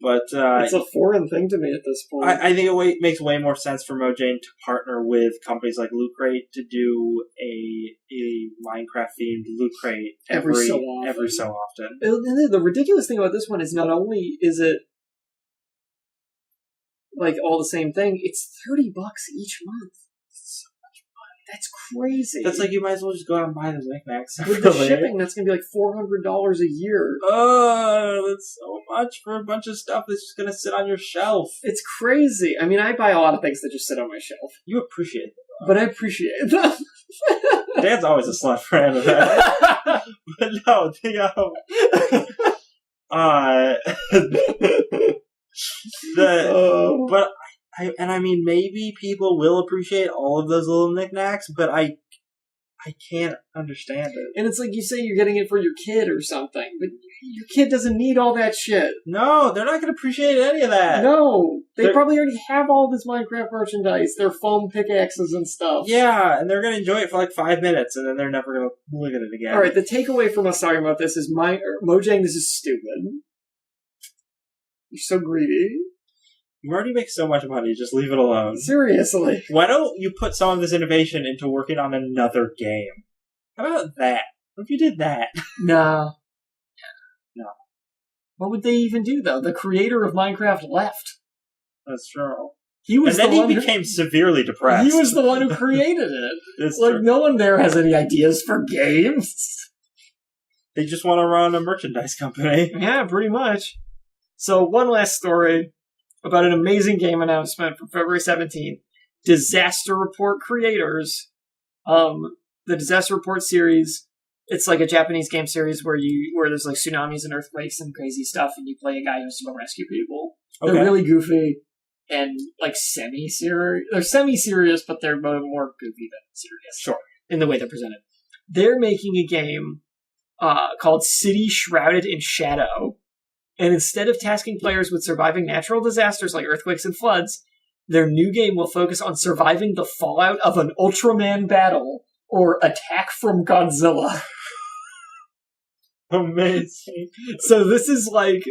But it's a foreign thing to me at this point. I think it makes way more sense for Mojang to partner with companies like Loot Crate to do a Minecraft-themed Loot Crate every so often. The ridiculous thing about this one is not only is it like all the same thing, it's $30 each month. That's so much money. That's crazy. That's like you might as well just go out and buy the knickknacks. With the shipping, that's going to be like $400 a year. Oh, that's so much for a bunch of stuff that's just going to sit on your shelf. It's crazy. I mean, I buy a lot of things that just sit on my shelf. You appreciate them. But I appreciate them. Dan's always a slut for anime. But no, but I mean, maybe people will appreciate all of those little knickknacks, but I can't understand it. And it's like you say you're getting it for your kid or something, but your kid doesn't need all that shit. No, they're not going to appreciate any of that. No, they probably already have all this Minecraft merchandise, their foam pickaxes and stuff. Yeah, and they're going to enjoy it for like 5 minutes, and then they're never going to look at it again. Alright, the takeaway from us talking about this is Mojang, this is stupid. You're so greedy. You already make so much money, just leave it alone. Seriously. Why don't you put some of this innovation into working on another game? How about that? What if you did that? No. No. What would they even do, though? The creator of Minecraft left. That's true. He was and then he became severely depressed. He was the one who created it. It's like, true. no one there has any ideas for games. They just want to run a merchandise company. Yeah, pretty much. So, one last story about an amazing game announcement from February 17th. Disaster Report creators. The Disaster Report series, it's like a Japanese game series where there's like tsunamis and earthquakes and crazy stuff, and you play a guy who's to go rescue people. Okay. They're really goofy and like semi-serious. They're semi-serious, but they're more goofy than serious. Sure. In the way they're presented. They're making a game called City Shrouded in Shadow. And instead of tasking players with surviving natural disasters like earthquakes and floods, their new game will focus on surviving the fallout of an Ultraman battle or attack from Godzilla. Amazing. So this is like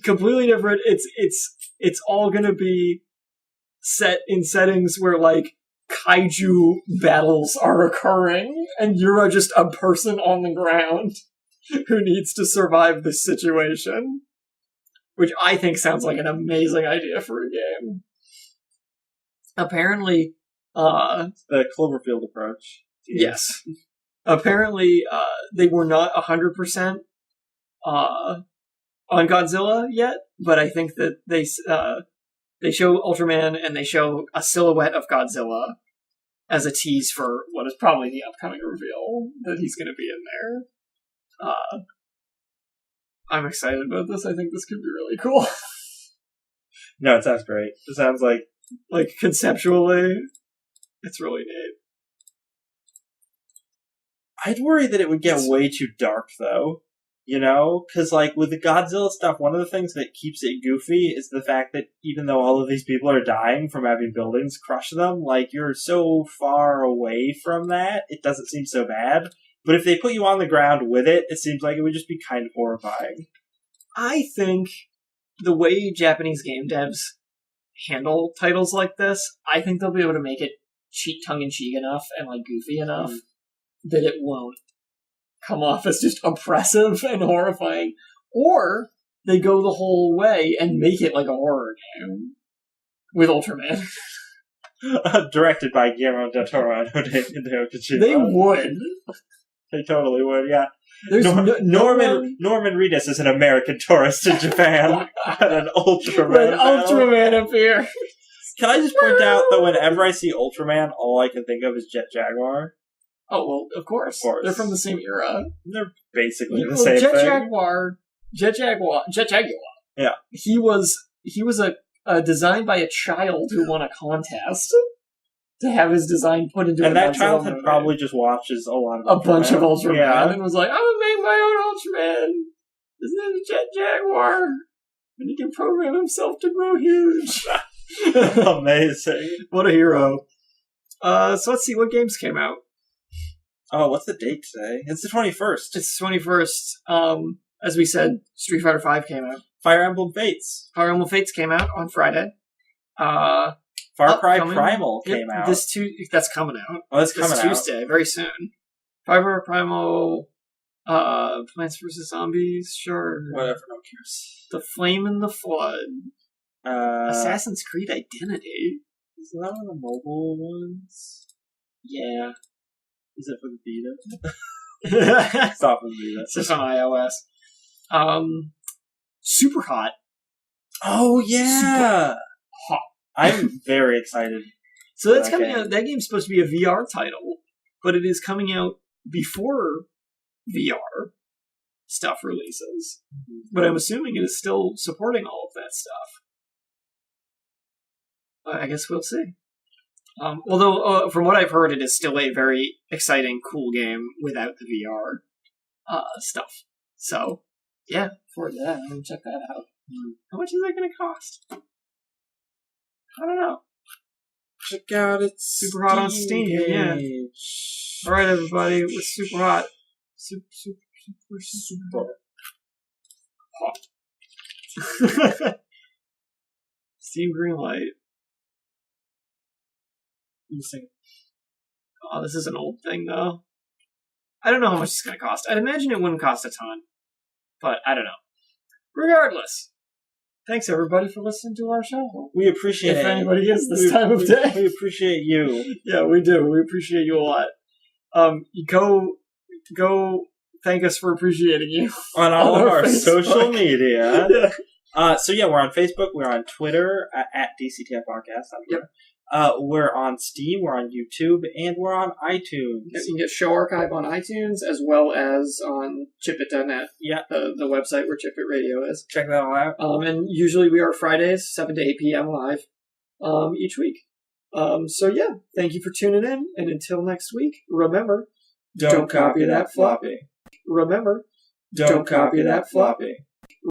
completely different. It's all gonna be set in settings where like kaiju battles are occurring, and you're just a person on the ground who needs to survive this situation, which I think sounds like an amazing idea for a game. Apparently, the Cloverfield approach. Yes. Apparently, they were not 100% on Godzilla yet, but I think that they show Ultraman and they show a silhouette of Godzilla as a tease for what is probably the upcoming reveal that he's going to be in there. I'm excited about this. I think this could be really cool. No, it sounds great. It sounds like conceptually, it's really neat. I'd worry that it would get way too dark, though. You know? Because, like, with the Godzilla stuff, one of the things that keeps it goofy is the fact that even though all of these people are dying from having buildings crush them, like, you're so far away from that, it doesn't seem so bad. But if they put you on the ground with it, it seems like it would just be kind of horrifying. I think the way Japanese game devs handle titles like this, I think they'll be able to make it tongue-in-cheek enough and like goofy enough that it won't come off as just oppressive and horrifying. Or they go the whole way and make it like a horror game with Ultraman. Directed by Guillermo del Toro and Hideo Kojima. They would. They totally would, yeah. There's Norman Reedus is an American tourist in Japan. And an Ultraman. An Ultraman appear. Can I just point out that whenever I see Ultraman, all I can think of is Jet Jaguar? Oh, well, of course. They're from the same era. They're basically the same Jet thing. Jet Jaguar. Yeah. He was designed by a child who won a contest to have his design put into and a that child had movie. probably just watched a lot of a bunch of Ultraman and was like, I'm gonna make my own Ultraman. His name is Jet Jaguar. And he can program himself to grow huge. Amazing. What a hero. So let's see, what games came out? Oh, what's the date today? It's the 21st. It's the 21st. As we said, Street Fighter V came out. Fire Emblem Fates. Fire Emblem Fates came out on Friday. Far Cry Primal came out. That's coming out. Oh, that's coming out. Tuesday, very soon. Far Cry Primal, Plants vs. Zombies, sure. Whatever, no one cares. The Flame and the Flood. Assassin's Creed Identity. Is that one of the mobile ones? Yeah. Is it for the Vita? It's not for the Vita. It's just on iOS. Super Hot. Oh, yeah! Super Hot. I'm very excited. So that's coming out. That game's supposed to be a VR title, but it is coming out before VR stuff releases. But I'm assuming it is still supporting all of that stuff. I guess we'll see. Although, from what I've heard, it is still a very exciting, cool game without the VR stuff. So, yeah, for that, I'm going to check that out. How much is that going to cost? I don't know. Check out it's Super Hot on Steam, yeah. Alright, everybody, with Super Hot. Super hot. Steam Greenlight. Oh, this is an old thing, though. I don't know how much it's going to cost. I'd imagine it wouldn't cost a ton. But I don't know. Regardless. Thanks, everybody, for listening to our show. We appreciate it. If anybody is this time of day. We appreciate you. Yeah, we do. We appreciate you a lot. Go thank us for appreciating you. On all of our Facebook. social media. Yeah. So yeah, we're on Facebook, we're on Twitter, at DCTF Podcast. Yep. We're on Steam, we're on YouTube, and we're on iTunes. You can get Show Archive on iTunes, as well as on chipit.net. Yeah. The website where Chipit Radio is. Check that all out. And usually we are Fridays, 7 to 8 p.m. live, each week. So yeah, thank you for tuning in, and until next week, remember, Don't copy that floppy. Remember, don't copy that floppy.